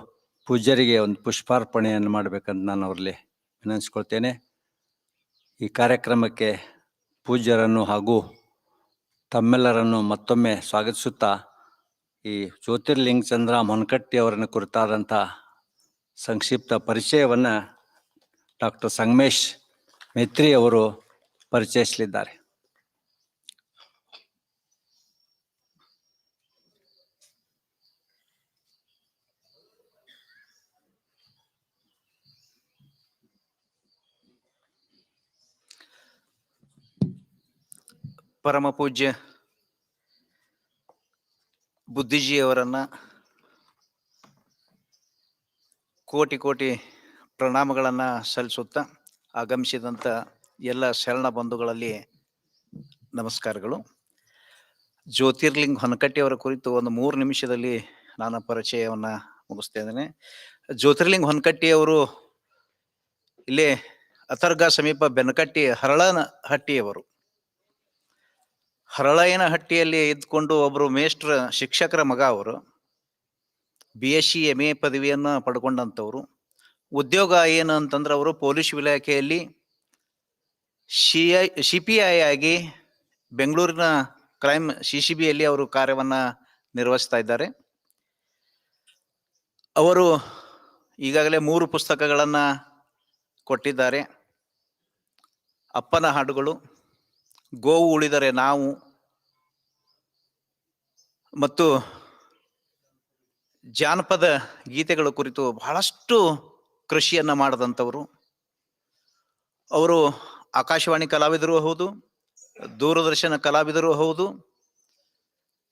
ಪೂಜ್ಯರಿಗೆ ಒಂದು ಪುಷ್ಪಾರ್ಪಣೆಯನ್ನು ಮಾಡಬೇಕಂತ ನಾನು ಅವರಲ್ಲಿ ವಿನಂತಿಸ್ಕೊಳ್ತೇನೆ. ಈ ಕಾರ್ಯಕ್ರಮಕ್ಕೆ ಪೂಜ್ಯರನ್ನು ಹಾಗೂ ತಮ್ಮೆಲ್ಲರನ್ನು ಮತ್ತೊಮ್ಮೆ ಸ್ವಾಗತಿಸುತ್ತಾ, ಈ ಜ್ಯೋತಿರ್ಲಿಂಗ್ ಚಂದ್ರಾಮ್ ಹೊನಕಟ್ಟಿ ಅವರನ್ನು ಕುರಿತಾದಂಥ ಸಂಕ್ಷಿಪ್ತ ಪರಿಚಯವನ್ನು ಡಾಕ್ಟರ್ ಸಂಗಮೇಶ್ ಮೇತ್ರಿ ಅವರು ಪರಿಚಯಿಸಲಿದ್ದಾರೆ. ಪರಮ ಪೂಜ್ಯ ಬುದ್ಧಿಜಿಯವರನ್ನು ಕೋಟಿ ಕೋಟಿ ಪ್ರಣಾಮಗಳನ್ನು ಸಲ್ಲಿಸುತ್ತಾ, ಆಗಮಿಸಿದಂಥ ಎಲ್ಲ ಶರಣ ಬಂಧುಗಳಲ್ಲಿ ನಮಸ್ಕಾರಗಳು. ಜ್ಯೋತಿರ್ಲಿಂಗ್ ಹೊನಕಟ್ಟಿಯವರ ಕುರಿತು ಒಂದು 3 ನಿಮಿಷದಲ್ಲಿ ನಾನು ಪರಿಚಯವನ್ನು ಮುಗಿಸ್ತಾ ಇದ್ದೇನೆ. ಜ್ಯೋತಿರ್ಲಿಂಗ್ ಹೊನಕಟ್ಟಿಯವರು ಇಲ್ಲೇ ಅಥರ್ಗ ಸಮೀಪ ಬೆನಕಟ್ಟಿ ಹರಳನಹಟ್ಟಿಯವರು. ಹರಳಯ್ಯನಹಟ್ಟಿಯಲ್ಲಿ ಇದ್ಕೊಂಡು ಒಬ್ಬರು ಮೇಷ್ಟ್ರ ಶಿಕ್ಷಕರ ಮಗ. ಅವರು BSc MA ಪದವಿಯನ್ನು ಪಡ್ಕೊಂಡಂಥವ್ರು. ಉದ್ಯೋಗ ಏನು ಅಂತಂದ್ರೆ ಅವರು ಪೊಲೀಸ್ ಇಲಾಖೆಯಲ್ಲಿ CPI ಆಗಿ ಬೆಂಗಳೂರಿನ ಕ್ರೈಮ್ CCBಯಲ್ಲಿ ಅವರು ಕಾರ್ಯವನ್ನು ನಿರ್ವಹಿಸ್ತಾ ಇದ್ದಾರೆ. ಅವರು ಈಗಾಗಲೇ 3 ಪುಸ್ತಕಗಳನ್ನು ಕೊಟ್ಟಿದ್ದಾರೆ. ಅಪ್ಪನ ಹಾಡುಗಳು, ಗೋವು ಉಳಿದರೆ ನಾವು ಮತ್ತು ಜಾನಪದ ಗೀತೆಗಳ ಕುರಿತು ಬಹಳಷ್ಟು ಕೃಷಿಯನ್ನು ಮಾಡಿದಂಥವರು. ಅವರು ಆಕಾಶವಾಣಿ ಕಲಾವಿದರು ಹೌದು, ದೂರದರ್ಶನ ಕಲಾವಿದರು ಹೌದು.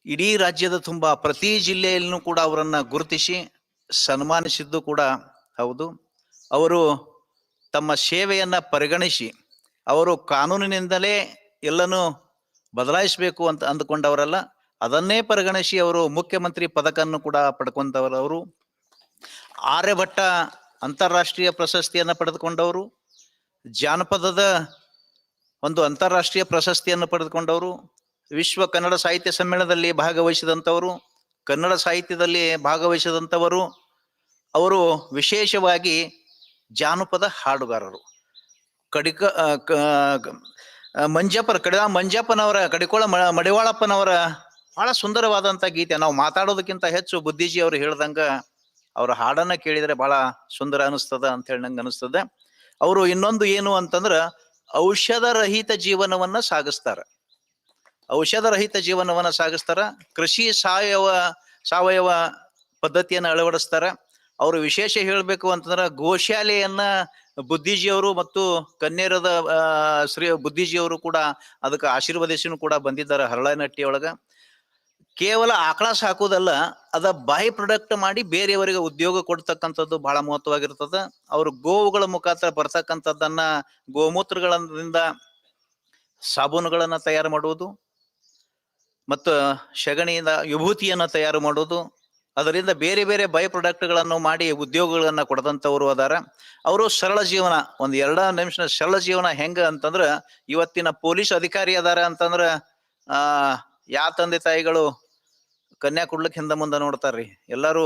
ಇಡೀ ರಾಜ್ಯದ ತುಂಬ ಪ್ರತಿ ಜಿಲ್ಲೆಯಲ್ಲೂ ಕೂಡ ಅವರನ್ನು ಗುರುತಿಸಿ ಸನ್ಮಾನಿಸಿದ್ದು ಕೂಡ ಹೌದು. ಅವರು ತಮ್ಮ ಸೇವೆಯನ್ನು ಪರಿಗಣಿಸಿ ಅವರು ಕಾನೂನಿನಿಂದಲೇ ಎಲ್ಲನೂ ಬದಲಾಯಿಸಬೇಕು ಅಂತ ಅಂದುಕೊಂಡವರಲ್ಲ, ಅದನ್ನೇ ಪರಿಗಣಿಸಿ ಅವರು ಮುಖ್ಯಮಂತ್ರಿ ಪದಕವನ್ನು ಕೂಡ ಪಡ್ಕೊಂಡವರು. ಆರ್ಯಭಟ್ಟ ಅಂತಾರಾಷ್ಟ್ರೀಯ ಪ್ರಶಸ್ತಿಯನ್ನು ಪಡೆದುಕೊಂಡವರು. ಜಾನಪದದ ಒಂದು ಅಂತಾರಾಷ್ಟ್ರೀಯ ಪ್ರಶಸ್ತಿಯನ್ನು ಪಡೆದುಕೊಂಡವರು. ವಿಶ್ವ ಕನ್ನಡ ಸಾಹಿತ್ಯ ಸಮ್ಮೇಳನದಲ್ಲಿ ಭಾಗವಹಿಸಿದಂಥವರು, ಕನ್ನಡ ಸಾಹಿತ್ಯದಲ್ಲಿ ಭಾಗವಹಿಸಿದಂಥವರು. ಅವರು ವಿಶೇಷವಾಗಿ ಜಾನಪದ ಹಾಡುಗಾರರು. ಮಂಜಪ್ಪನವರ ಕಡಿಕೋಳ ಮಡಿವಾಳಪ್ಪನವರ ಬಹಳ ಸುಂದರವಾದಂಥ ಗೀತೆ. ನಾವು ಮಾತಾಡೋದಕ್ಕಿಂತ ಹೆಚ್ಚು ಬುದ್ಧಿಜಿ ಅವರು ಹೇಳ್ದಂಗ ಅವರ ಹಾಡನ್ನ ಕೇಳಿದರೆ ಬಹಳ ಸುಂದರ ಅನಿಸ್ತದ ಅಂತ ಹೇಳಿ ನಂಗೆ ಅನಿಸ್ತದೆ. ಅವರು ಇನ್ನೊಂದು ಏನು ಅಂತಂದ್ರೆ ಔಷಧ ರಹಿತ ಜೀವನವನ್ನ ಸಾಗಿಸ್ತಾರ. ಕೃಷಿ ಸಾವಯವ ಪದ್ಧತಿಯನ್ನು ಅಳವಡಿಸ್ತಾರ. ಅವರು ವಿಶೇಷ ಹೇಳಬೇಕು ಅಂತಂದ್ರೆ ಗೋಶಾಲೆಯನ್ನ ಬುದ್ಧಿಜಿಯವರು ಮತ್ತು ಕನ್ನೇರದ ಶ್ರೀ ಬುದ್ಧಿಜಿಯವರು ಕೂಡ ಅದಕ್ಕೆ ಆಶೀರ್ವದಿಸಿನೂ ಕೂಡ ಬಂದಿದ್ದಾರೆ. ಹರಳನಹಟ್ಟಿ ಒಳಗ ಕೇವಲ ಆಕಳ ಸಾಕೋದಲ್ಲ, ಅದ ಬೈ ಪ್ರೊಡಕ್ಟ್ ಮಾಡಿ ಬೇರೆಯವರಿಗೆ ಉದ್ಯೋಗ ಕೊಡ್ತಕ್ಕಂಥದ್ದು ಬಹಳ ಮಹತ್ವವಾಗಿರ್ತದೆ. ಅವರು ಗೋವುಗಳ ಮುಖಾಂತರ ಬರ್ತಕ್ಕಂಥದ್ದನ್ನ ಗೋಮೂತ್ರಗಳಿಂದ ಸಾಬೂನುಗಳನ್ನ ತಯಾರು ಮಾಡುವುದು ಮತ್ತು ಸಗಣಿಯಿಂದ ವಿಭೂತಿಯನ್ನ ತಯಾರು ಮಾಡುವುದು, ಅದರಿಂದ ಬೇರೆ ಬೇರೆ ಬೈ ಪ್ರಾಡಕ್ಟ್ಗಳನ್ನು ಮಾಡಿ ಉದ್ಯೋಗಗಳನ್ನ ಕೊಡದಂಥವ್ರು ಅದಾರ. ಅವರು ಸರಳ ಜೀವನ, ಒಂದ್ 2 ನಿಮಿಷ ಸರಳ ಜೀವನ ಹೆಂಗ ಅಂತಂದ್ರ, ಇವತ್ತಿನ ಪೊಲೀಸ್ ಅಧಿಕಾರಿ ಅದಾರ ಅಂತಂದ್ರ ಯಾವ ತಂದೆ ತಾಯಿಗಳು ಕನ್ಯಾ ಕೊಡ್ಲಿಕ್ಕೆ ಹಿಂದ ಮುಂದೆ ನೋಡ್ತಾರ್ರಿ. ಎಲ್ಲಾರು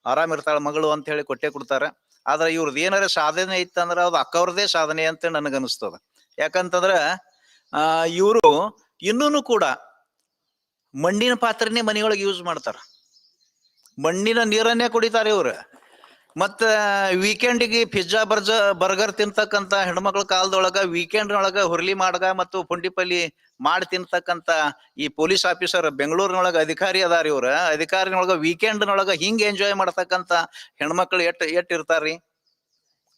ಆರಾಮ್ ಇರ್ತಾಳ ಮಗಳು ಅಂತ ಹೇಳಿ ಕೊಟ್ಟೆ ಕೊಡ್ತಾರ. ಆದ್ರೆ ಇವ್ರದ್ದು ಏನಾರ ಸಾಧನೆ ಇತ್ತಂದ್ರ ಅದು ಅಕ್ಕವ್ರದೇ ಸಾಧನೆ ಅಂತ ನನಗನ್ನಿಸ್ತದ. ಯಾಕಂತಂದ್ರ ಇವರು ಇನ್ನೂ ಕೂಡ ಮಣ್ಣಿನ ಪಾತ್ರೆನೇ ಮನೆಯೊಳಗೆ ಯೂಸ್ ಮಾಡ್ತಾರ, ಮಣ್ಣಿನ ನೀರನ್ನೇ ಕುಡಿತಾರೆ ಇವ್ರು. ಮತ್ತ ವೀಕೆಂಡಿಗೆ ಪಿಜ್ಜಾ ಬರ್ಗರ್ ತಿಂತಕ್ಕಂತ ಹೆಣ್ಮಕ್ಳ ಕಾಲದೊಳಗ ವೀಕೆಂಡ್ ಒಳಗ ಹುರ್ಲಿ ಮಾಡ್ಗ ಮತ್ತು ಪುಂಡಿಪಲ್ಲಿ ಮಾಡಿ ತಿಂತಕ್ಕಂತ ಈ ಪೊಲೀಸ್ ಆಫೀಸರ್ ಬೆಂಗಳೂರಿನೊಳಗ ಅಧಿಕಾರಿ ಅದಾರ. ಇವ್ರ ಅಧಿಕಾರಿನೊಳಗ ವೀಕೆಂಡ್ನೊಳಗ ಹಿಂಗ್ ಎಂಜಾಯ್ ಮಾಡ್ತಕ್ಕಂತ ಹೆಣ್ಮಕ್ಳು ಎಟ್ ಇರ್ತಾರ್ರಿ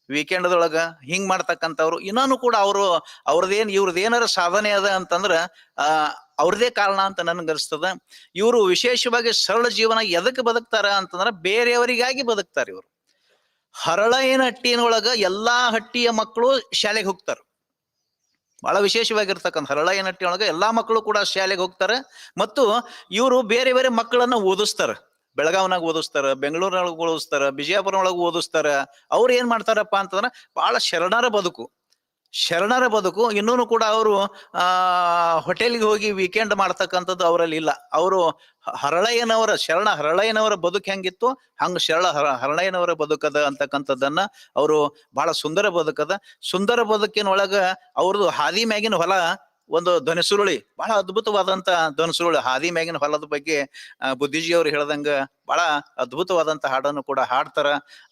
ವೀಕೆಂಡ್ದೊಳಗ ಹಿಂಗ್ ಮಾಡ್ತಕ್ಕಂಥವ್ರು. ಇನ್ನೂ ಕೂಡ ಇವ್ರದ್ದೇನಾರ ಸಾಧನೆ ಅದ ಅಂತಂದ್ರ ಅವ್ರದೇ ಕಾರಣ ಅಂತ ನನ್ಗನ್ಸ್ತದ. ಇವರು ವಿಶೇಷವಾಗಿ ಸರಳ ಜೀವನ ಎದಕ್ಕೆ ಬದುಕ್ತಾರ ಅಂತಂದ್ರ ಬೇರೆಯವರಿಗಾಗಿ ಬದುಕ್ತಾರ. ಇವರು ಹರಳಯ್ಯನಹಟ್ಟಿನೊಳಗ ಎಲ್ಲಾ ಹಟ್ಟಿಯ ಮಕ್ಕಳು ಶಾಲೆಗೆ ಹೋಗ್ತಾರ. ಬಹಳ ವಿಶೇಷವಾಗಿರ್ತಕ್ಕಂಥ ಹರಳಯ್ಯನಹಟ್ಟಿ ಒಳಗ ಎಲ್ಲಾ ಮಕ್ಕಳು ಕೂಡ ಶಾಲೆಗೆ ಹೋಗ್ತಾರೆ. ಮತ್ತು ಇವರು ಬೇರೆ ಬೇರೆ ಮಕ್ಕಳನ್ನ ಓದಿಸ್ತಾರ. ಬೆಳಗಾವ್ನಾಗ ಓದಿಸ್ತಾರ, ಬೆಂಗಳೂರಿನೊಳಗೆ ಓದಿಸ್ತಾರ, ಬಿಜಾಪುರನೊಳಗೆ ಓದಿಸ್ತಾರ. ಅವ್ರು ಏನ್ ಮಾಡ್ತಾರಪ್ಪ ಅಂತಂದ್ರ ಬಹಳ ಶರಣರ ಬದುಕು. ಇನ್ನೂ ಕೂಡ ಅವರು ಹೋಟೆಲ್ಗೆ ಹೋಗಿ ವೀಕೆಂಡ್ ಮಾಡ್ತಕ್ಕಂಥದ್ದು ಅವರಲ್ಲಿ ಇಲ್ಲ. ಅವರು ಹರಳಯ್ಯನವರ ಬದುಕು ಹೆಂಗಿತ್ತು ಹಂಗ ಹರಳಯ್ಯನವರ ಬದುಕದ ಅಂತಕ್ಕಂಥದ್ದನ್ನ ಅವರು ಬಹಳ ಸುಂದರ ಬದುಕಿನೊಳಗ ಅವ್ರದ್ದು ಹಾದಿ ಮ್ಯಾಗಿನ ಹೊಲ ಒಂದು ಧ್ವನಿಸುರುಳಿ, ಬಹಳ ಅದ್ಭುತವಾದಂತ ಧ್ವನಿಸುರುಳಿ. ಹಾದಿ ಮ್ಯಾಗಿನ ಹೊಲದ ಬಗ್ಗೆ ಬುದ್ಧಿಜಿಯವರು ಹೇಳ್ದಂಗ ಬಹಳ ಅದ್ಭುತವಾದಂತ ಹಾಡನ್ನು ಕೂಡ ಹಾಡ್ತಾರ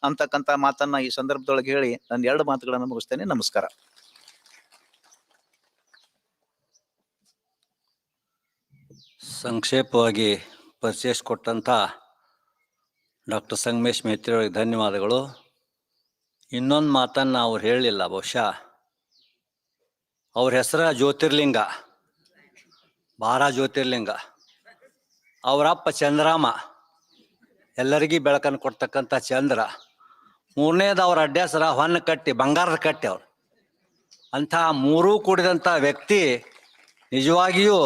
ಅಂತಕ್ಕಂಥ ಮಾತನ್ನ ಈ ಸಂದರ್ಭದೊಳಗೆ ಹೇಳಿ ನಾನು 2 ಮಾತುಗಳನ್ನು ಮುಗಿಸ್ತೇನೆ. ನಮಸ್ಕಾರ. ಸಂಕ್ಷೇಪವಾಗಿ ಪರಿಚಯಿಸಿಕೊಟ್ಟಂಥ ಡಾಕ್ಟರ್ ಸಂಗಮೇಶ್ ಮೇತ್ರಿ ಅವರಿಗೆ ಧನ್ಯವಾದಗಳು. ಇನ್ನೊಂದು ಮಾತನ್ನು ಅವ್ರು ಹೇಳಲಿಲ್ಲ, ಬಹುಶಃ ಅವ್ರ ಹೆಸರ ಜ್ಯೋತಿರ್ಲಿಂಗ, ಜ್ಯೋತಿರ್ಲಿಂಗ. ಅವರಪ್ಪ ಚಂದ್ರಾಮ, ಎಲ್ಲರಿಗೂ ಬೆಳಕನ್ನು ಕೊಡ್ತಕ್ಕಂಥ ಚಂದ್ರ. 3ನೇದು ಅವ್ರ ಅಡ್ಡೆಸರ ಹೊನ್ನ ಕಟ್ಟಿ, ಬಂಗಾರದ ಕಟ್ಟಿ. ಅವ್ರು ಅಂಥ 3 ಕೂಡಿದಂಥ ವ್ಯಕ್ತಿ ನಿಜವಾಗಿಯೂ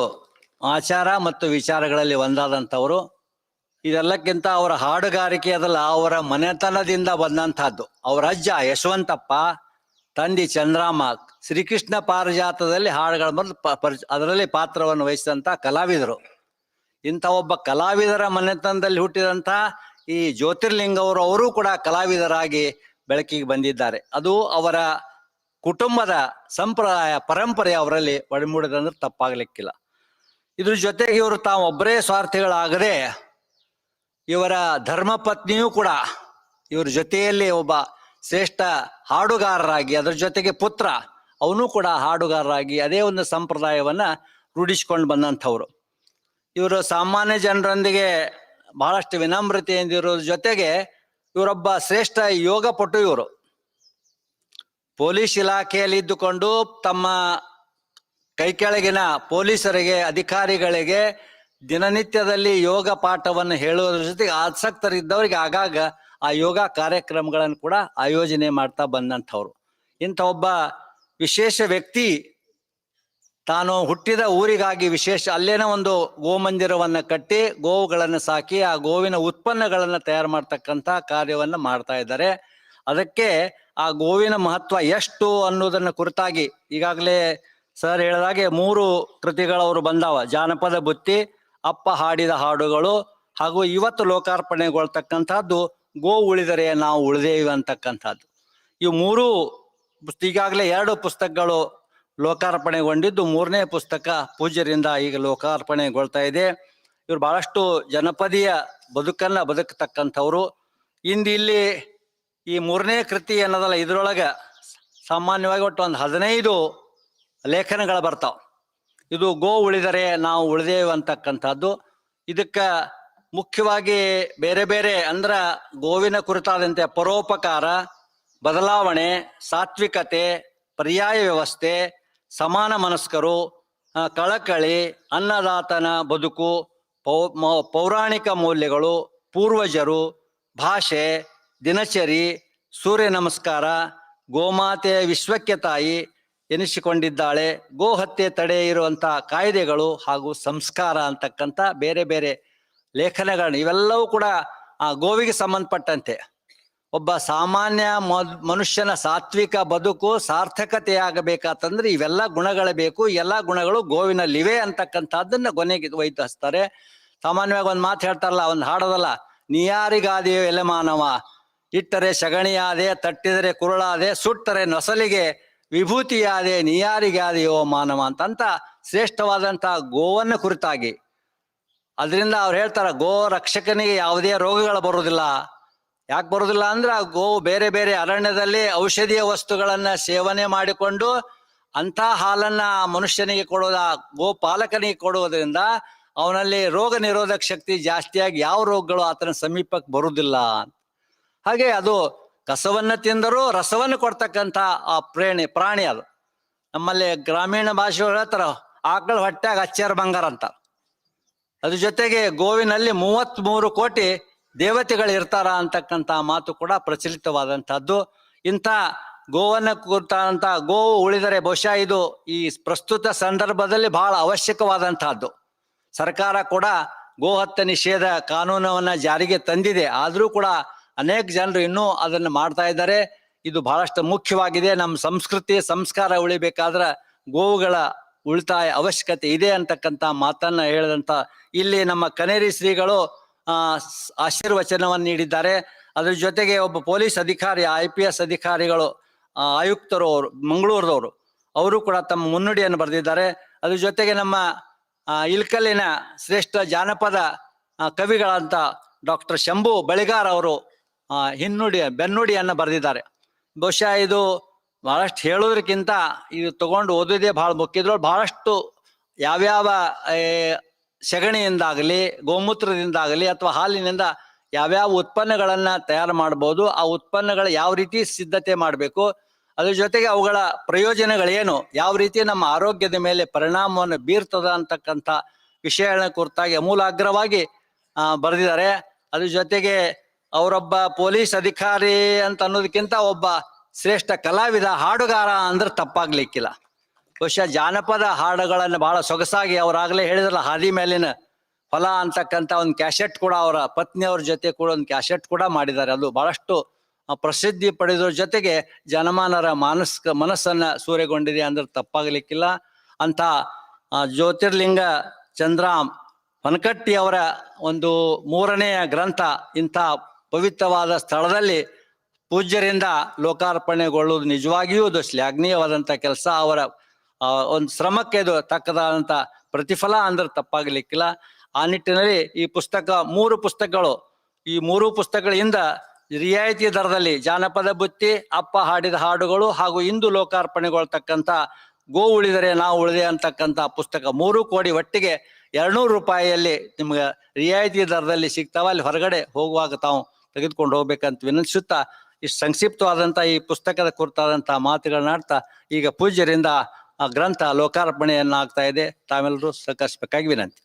ಆಚಾರ ಮತ್ತು ವಿಚಾರಗಳಲ್ಲಿ ಒಂದಾದಂಥವ್ರು. ಇದೆಲ್ಲಕ್ಕಿಂತ ಅವರ ಹಾಡುಗಾರಿಕೆ ಅದಲ್ಲ, ಅವರ ಮನೆತನದಿಂದ ಬಂದಂಥದ್ದು. ಅವರ ಅಜ್ಜ ಯಶವಂತಪ್ಪ, ತಂದೆ ಚಂದ್ರಾಮ ಶ್ರೀಕೃಷ್ಣ ಪಾರಿಜಾತದಲ್ಲಿ ಹಾಡುಗಳ ಅದರಲ್ಲಿ ಪಾತ್ರವನ್ನು ವಹಿಸಿದಂಥ ಕಲಾವಿದರು. ಇಂಥ ಒಬ್ಬ ಕಲಾವಿದರ ಮನೆತನದಲ್ಲಿ ಹುಟ್ಟಿದಂಥ ಈ ಜ್ಯೋತಿರ್ಲಿಂಗ ಅವರು ಕೂಡ ಕಲಾವಿದರಾಗಿ ಬೆಳಕಿಗೆ ಬಂದಿದ್ದಾರೆ. ಅದು ಅವರ ಕುಟುಂಬದ ಸಂಪ್ರದಾಯ ಪರಂಪರೆ ಅವರಲ್ಲಿ ಒಡಮೂಡಿದಂದ್ರೆ ತಪ್ಪಾಗ್ಲಿಕ್ಕಿಲ್ಲ. ಇದ್ರ ಜೊತೆಗೆ ಇವರು ತಾವೊಬ್ಬರೇ ಸ್ವಾರ್ಥಿಗಳಾಗದೆ ಇವರ ಧರ್ಮಪತ್ನಿಯೂ ಕೂಡ ಇವ್ರ ಜೊತೆಯಲ್ಲಿ ಒಬ್ಬ ಶ್ರೇಷ್ಠ ಹಾಡುಗಾರರಾಗಿ, ಅದರ ಜೊತೆಗೆ ಪುತ್ರ ಅವನು ಕೂಡ ಹಾಡುಗಾರರಾಗಿ ಅದೇ ಒಂದು ಸಂಪ್ರದಾಯವನ್ನ ರೂಢಿಸಿಕೊಂಡು ಬಂದಂಥವ್ರು. ಇವರು ಸಾಮಾನ್ಯ ಜನರೊಂದಿಗೆ ಬಹಳಷ್ಟು ವಿನಮ್ರತೆಯಿಂದ ಇರೋದ್ರ ಜೊತೆಗೆ ಇವರೊಬ್ಬ ಶ್ರೇಷ್ಠ ಯೋಗಪಟು. ಇವರು ಪೊಲೀಸ್ ಇಲಾಖೆಯಲ್ಲಿ ಇದ್ದುಕೊಂಡು ತಮ್ಮ ಕೈಕೆಳಗಿನ ಪೊಲೀಸರಿಗೆ, ಅಧಿಕಾರಿಗಳಿಗೆ ದಿನನಿತ್ಯದಲ್ಲಿ ಯೋಗ ಪಾಠವನ್ನು ಹೇಳುವುದ್ರ ಜೊತೆಗೆ ಆಸಕ್ತರಿದ್ದವರಿಗೆ ಆಗಾಗ ಆ ಯೋಗ ಕಾರ್ಯಕ್ರಮಗಳನ್ನು ಕೂಡ ಆಯೋಜನೆ ಮಾಡ್ತಾ ಬಂದಂಥವ್ರು. ಇಂಥ ಒಬ್ಬ ವಿಶೇಷ ವ್ಯಕ್ತಿ ತಾನು ಹುಟ್ಟಿದ ಊರಿಗಾಗಿ ಅಲ್ಲೇನೋ ಒಂದು ಗೋಮಂದಿರವನ್ನು ಕಟ್ಟಿ ಗೋವುಗಳನ್ನು ಸಾಕಿ ಆ ಗೋವಿನ ಉತ್ಪನ್ನಗಳನ್ನು ತಯಾರು ಮಾಡ್ತಕ್ಕಂಥ ಕಾರ್ಯವನ್ನು ಮಾಡ್ತಾ ಇದ್ದಾರೆ. ಅದಕ್ಕೆ ಆ ಗೋವಿನ ಮಹತ್ವ ಎಷ್ಟು ಅನ್ನೋದನ್ನ ಕುರಿತಾಗಿ ಈಗಾಗಲೇ ಸರ್ ಹೇಳಿದಾಗೆ 3 ಕೃತಿಗಳವರು ಬಂದಾವ. ಜಾನಪದ ಬುತ್ತಿ, ಅಪ್ಪ ಹಾಡಿದ ಹಾಡುಗಳು, ಹಾಗೂ ಇವತ್ತು ಲೋಕಾರ್ಪಣೆಗೊಳ್ತಕ್ಕಂಥದ್ದು ಗೋ ಉಳಿದರೆ ನಾವು ಉಳಿದೇವಿ ಅಂತಕ್ಕಂಥದ್ದು. ಇವು 3 ಈಗಾಗಲೇ 2 ಪುಸ್ತಕಗಳು ಲೋಕಾರ್ಪಣೆಗೊಂಡಿದ್ದು, 3ನೇ ಪುಸ್ತಕ ಪೂಜ್ಯರಿಂದ ಈಗ ಲೋಕಾರ್ಪಣೆಗೊಳ್ತಾ ಇದೆ. ಇವರು ಬಹಳಷ್ಟು ಜನಪದೀಯ ಬದುಕತಕ್ಕಂಥವ್ರು. ಇಲ್ಲಿ ಈ 3ನೇ ಕೃತಿ ಅನ್ನೋದಲ್ಲ, ಇದ್ರೊಳಗೆ ಸಾಮಾನ್ಯವಾಗಿ ಒಟ್ಟು ಒಂದು 15 ಲೇಖನಗಳು ಬರ್ತಾವ. ಇದು ಗೋ ಉಳಿದರೆ ನಾವು ಉಳಿದೇವು ಅಂತಕ್ಕಂಥದ್ದು. ಇದಕ್ಕೆ ಮುಖ್ಯವಾಗಿ ಬೇರೆ ಬೇರೆ ಅಂದ್ರ ಗೋವಿನ ಕುರಿತಾದಂತೆ ಪರೋಪಕಾರ, ಬದಲಾವಣೆ, ಸಾತ್ವಿಕತೆ, ಪರ್ಯಾಯ ವ್ಯವಸ್ಥೆ, ಸಮಾನ ಮನಸ್ಕರು, ಕಳಕಳಿ, ಅನ್ನದಾತನ ಬದುಕು, ಪೌರಾಣಿಕ ಮೌಲ್ಯಗಳು, ಪೂರ್ವಜರು, ಭಾಷೆ, ದಿನಚರಿ, ಸೂರ್ಯ ನಮಸ್ಕಾರ, ಗೋಮಾತೆ ವಿಶ್ವಕ್ಕೆ ತಾಯಿ ಎನಿಸಿಕೊಂಡಿದ್ದಾಳೆ, ಗೋ ಹತ್ಯೆ ತಡೆ ಇರುವಂತ ಕಾಯ್ದೆಗಳು ಹಾಗೂ ಸಂಸ್ಕಾರ ಅಂತಕ್ಕಂಥ ಬೇರೆ ಬೇರೆ ಲೇಖನಗಳನ್ನ ಇವೆಲ್ಲವೂ ಕೂಡ ಗೋವಿಗೆ ಸಂಬಂಧಪಟ್ಟಂತೆ ಒಬ್ಬ ಸಾಮಾನ್ಯ ಮನುಷ್ಯನ ಸಾತ್ವಿಕ ಬದುಕು ಸಾರ್ಥಕತೆಯಾಗಬೇಕಾತಂದ್ರೆ ಇವೆಲ್ಲ ಗುಣಗಳು ಬೇಕು. ಎಲ್ಲ ಗುಣಗಳು ಗೋವಿನಲ್ಲಿವೆ ಅಂತಕ್ಕಂಥದ್ದನ್ನ ಕೊನೆಗೆ ವೈತರಿಸ್ತಾರೆ. ಸಾಮಾನ್ಯವಾಗಿ ಒಂದು ಮಾತು ಹೇಳ್ತಾರಲ್ಲ, ಒಂದು ಹಾಡೋದಲ್ಲ, ನೀಯಾರಿಗಾದೆಯೋ ಎಲೆ ಮಾನವ, ಇಟ್ಟರೆ ಸಗಣಿಯಾದೆ, ತಟ್ಟಿದರೆ ಕುರುಳಾದೆ, ಸುಟ್ಟರೆ ನೊಸಲಿಗೆ ವಿಭೂತಿಯಾದೆ, ನೀಯಾರಿಗಾದೆಯೋ ಮಾನವ ಅಂತ ಶ್ರೇಷ್ಠವಾದಂಥ ಗೋವನ್ನು ಕುರಿತಾಗಿ. ಅದರಿಂದ ಅವ್ರು ಹೇಳ್ತಾರ, ಗೋ ರಕ್ಷಕನಿಗೆ ಯಾವುದೇ ರೋಗಗಳು ಬರುವುದಿಲ್ಲ. ಯಾಕೆ ಬರುವುದಿಲ್ಲ ಅಂದ್ರೆ ಆ ಗೋವು ಬೇರೆ ಬೇರೆ ಅರಣ್ಯದಲ್ಲಿ ಔಷಧೀಯ ವಸ್ತುಗಳನ್ನ ಸೇವನೆ ಮಾಡಿಕೊಂಡು ಅಂಥ ಹಾಲನ್ನ ಮನುಷ್ಯನಿಗೆ ಕೊಡೋದ ಗೋ ಪಾಲಕನಿಗೆ ಕೊಡುವುದರಿಂದ ಅವನಲ್ಲಿ ರೋಗ ನಿರೋಧಕ ಶಕ್ತಿ ಜಾಸ್ತಿಯಾಗಿ ಯಾವ ರೋಗಗಳು ಆತನ ಸಮೀಪಕ್ಕೆ ಬರುವುದಿಲ್ಲ. ಹಾಗೆ ಅದು ಕಸವನ್ನ ತಿಂದರೂ ರಸವನ್ನು ಕೊಡ್ತಕ್ಕಂಥ ಆ ಪ್ರಾಣಿ ಅದು. ನಮ್ಮಲ್ಲಿ ಗ್ರಾಮೀಣ ಭಾಷೆ ಹೇಳ್ತಾರ, ಆಕಳ ಹೊಟ್ಟ್ಯಾಗ ಅಚ್ಚೇರ್ ಬಂಗಾರ ಅಂತ. ಅದ್ರ ಜೊತೆಗೆ ಗೋವಿನಲ್ಲಿ 33 ಕೋಟಿ ದೇವತೆಗಳು ಇರ್ತಾರ ಅಂತಕ್ಕಂಥ ಮಾತು ಕೂಡ ಪ್ರಚಲಿತವಾದಂತಹದ್ದು. ಇಂಥ ಗೋವನ್ನು ಕುರಿತಂತ ಗೋವು ಉಳಿದರೆ ಬಹುಶಃ ಇದು ಈ ಪ್ರಸ್ತುತ ಸಂದರ್ಭದಲ್ಲಿ ಬಹಳ ಅವಶ್ಯಕವಾದಂತಹದ್ದು. ಸರ್ಕಾರ ಕೂಡ ಗೋಹತ್ಯೆ ನಿಷೇಧ ಕಾನೂನವನ್ನ ಜಾರಿಗೆ ತಂದಿದೆ. ಆದರೂ ಕೂಡ ಅನೇಕ ಜನರು ಇನ್ನೂ ಅದನ್ನು ಮಾಡ್ತಾ ಇದ್ದಾರೆ. ಇದು ಬಹಳಷ್ಟು ಮುಖ್ಯವಾಗಿದೆ. ನಮ್ಮ ಸಂಸ್ಕೃತಿ ಸಂಸ್ಕಾರ ಉಳಿಬೇಕಾದ್ರೆ ಗೋವುಗಳ ಉಳಿತಾಯ ಅವಶ್ಯಕತೆ ಇದೆ ಅಂತಕ್ಕಂಥ ಮಾತನ್ನ ಹೇಳಿದಂತ ಇಲ್ಲಿ ನಮ್ಮ ಕನೇರಿ ಶ್ರೀಗಳು ಆಶೀರ್ವಚನವನ್ನು ನೀಡಿದ್ದಾರೆ. ಅದ್ರ ಜೊತೆಗೆ ಒಬ್ಬ ಪೊಲೀಸ್ ಅಧಿಕಾರಿ, IPS ಅಧಿಕಾರಿಗಳು, ಆಯುಕ್ತರು, ಅವರು ಮಂಗಳೂರದವರು, ಅವರು ಕೂಡ ತಮ್ಮ ಮುನ್ನುಡಿಯನ್ನು ಬರೆದಿದ್ದಾರೆ. ಅದ್ರ ಜೊತೆಗೆ ನಮ್ಮ ಇಲ್ಕಲ್ಲಿನ ಶ್ರೇಷ್ಠ ಜಾನಪದ ಕವಿಗಳಂತ ಡಾಕ್ಟರ್ ಶಂಭು ಬಳಿಗಾರ್ ಅವರು ಬೆನ್ನುಡಿಯನ್ನು ಬರೆದಿದ್ದಾರೆ. ಬಹುಶಃ ಇದು ಬಹಳಷ್ಟು ಹೇಳೋದಕ್ಕಿಂತ ಇದು ತಗೊಂಡು ಓದೋದೇ ಬಹಳ ಮುಖ್ಯ. ಇದ್ರೊಳಗೆ ಬಹಳಷ್ಟು ಯಾವ್ಯಾವ ಸೆಗಣಿಯಿಂದಾಗಲಿ, ಗೋಮೂತ್ರದಿಂದಾಗಲಿ ಅಥವಾ ಹಾಲಿನಿಂದ ಯಾವ್ಯಾವ ಉತ್ಪನ್ನಗಳನ್ನ ತಯಾರು ಮಾಡ್ಬೋದು, ಆ ಉತ್ಪನ್ನಗಳು ಯಾವ ರೀತಿ ಸಿದ್ಧತೆ ಮಾಡಬೇಕು, ಅದ್ರ ಜೊತೆಗೆ ಅವುಗಳ ಪ್ರಯೋಜನಗಳೇನು, ಯಾವ ರೀತಿ ನಮ್ಮ ಆರೋಗ್ಯದ ಮೇಲೆ ಪರಿಣಾಮವನ್ನು ಬೀರ್ತದ ಅಂತಕ್ಕಂಥ ವಿಷಯಗಳನ್ನ ಕುರಿತಾಗಿ ಅಮೂಲಾಗ್ರವಾಗಿ ಬರೆದಿದ್ದಾರೆ. ಅದ್ರ ಜೊತೆಗೆ ಅವರೊಬ್ಬ ಪೊಲೀಸ್ ಅಧಿಕಾರಿ ಅಂತ ಅನ್ನೋದಕ್ಕಿಂತ ಒಬ್ಬ ಶ್ರೇಷ್ಠ ಕಲಾವಿದ, ಹಾಡುಗಾರ ಅಂದ್ರೆ ತಪ್ಪಾಗ್ಲಿಕ್ಕಿಲ್ಲ. ಬಹುಶಃ ಜಾನಪದ ಹಾಡುಗಳನ್ನು ಬಹಳ ಸೊಗಸಾಗಿ ಅವರಾಗಲೇ ಹೇಳಿದ್ರಲ್ಲ, ಹಾದಿ ಮೇಲಿನ ಹೊಲ ಅಂತಕ್ಕಂಥ ಒಂದು ಕ್ಯಾಸೆಟ್ ಕೂಡ ಅವರ ಪತ್ನಿಯವ್ರ ಜೊತೆ ಕೂಡ ಒಂದು ಕ್ಯಾಸೆಟ್ ಕೂಡ ಮಾಡಿದ್ದಾರೆ. ಅದು ಬಹಳಷ್ಟು ಪ್ರಸಿದ್ಧಿ ಪಡೆದವ್ರ ಜೊತೆಗೆ ಜನಮಾನರ ಮನಸ್ಸನ್ನ ಸೂರೆಗೊಂಡಿದೆ ಅಂದ್ರೆ ತಪ್ಪಾಗಲಿಕ್ಕಿಲ್ಲ. ಅಂತ ಜ್ಯೋತಿರ್ಲಿಂಗ ಚಂದ್ರಾಮ್ ಪನಕಟ್ಟಿ ಅವರ ಒಂದು 3ನೇ ಗ್ರಂಥ ಇಂಥ ಪವಿತ್ರವಾದ ಸ್ಥಳದಲ್ಲಿ ಪೂಜ್ಯರಿಂದ ಲೋಕಾರ್ಪಣೆಗೊಳ್ಳುವುದು ನಿಜವಾಗಿಯೂ ಅದು ಶ್ಲಾಘನೀಯವಾದಂಥ ಕೆಲಸ. ಅವರ ಒಂದು ಶ್ರಮಕ್ಕೆ ಇದು ತಕ್ಕದಾದಂಥ ಪ್ರತಿಫಲ ಅಂದ್ರೆ ತಪ್ಪಾಗಲಿಕ್ಕಿಲ್ಲ. ಆ ನಿಟ್ಟಿನಲ್ಲಿ ಈ ಪುಸ್ತಕ 3 ಪುಸ್ತಕಗಳು, ಈ 3 ಪುಸ್ತಕಗಳಿಂದ ರಿಯಾಯಿತಿ ದರದಲ್ಲಿ ಜಾನಪದ ಬುತ್ತಿ, ಅಪ್ಪ ಹಾಡಿದ ಹಾಡುಗಳು ಹಾಗೂ ಇಂದು ಲೋಕಾರ್ಪಣೆಗೊಳ್ತಕ್ಕಂಥ ಗೋ ಉಳಿದರೆ ನಾವು ಉಳಿದೆ ಅಂತಕ್ಕಂಥ ಪುಸ್ತಕ 3 ಕೋಡಿ ಒಟ್ಟಿಗೆ 200 ರೂಪಾಯಿಯಲ್ಲಿ ನಿಮ್ಗೆ ರಿಯಾಯಿತಿ ದರದಲ್ಲಿ ಸಿಗ್ತಾವ. ಅಲ್ಲಿ ಹೊರಗಡೆ ಹೋಗುವಾಗ ತಾವು ತೆಗೆದುಕೊಂಡು ಹೋಗ್ಬೇಕಂತ ವಿನಂತಿಸುತ್ತಾ ಇಷ್ಟು ಸಂಕ್ಷಿಪ್ತವಾದಂಥ ಈ ಪುಸ್ತಕದ ಕುರಿತಾದಂಥ ಮಾತುಗಳನ್ನ ಆಡ್ತಾ ಈಗ ಪೂಜ್ಯರಿಂದ ಆ ಗ್ರಂಥ ಲೋಕಾರ್ಪಣೆಯನ್ನಾಗ್ತಾ ಇದೆ. ತಾವೆಲ್ಲರೂ ಸಹಕರಿಸಬೇಕಾಗಿ ವಿನಂತಿ.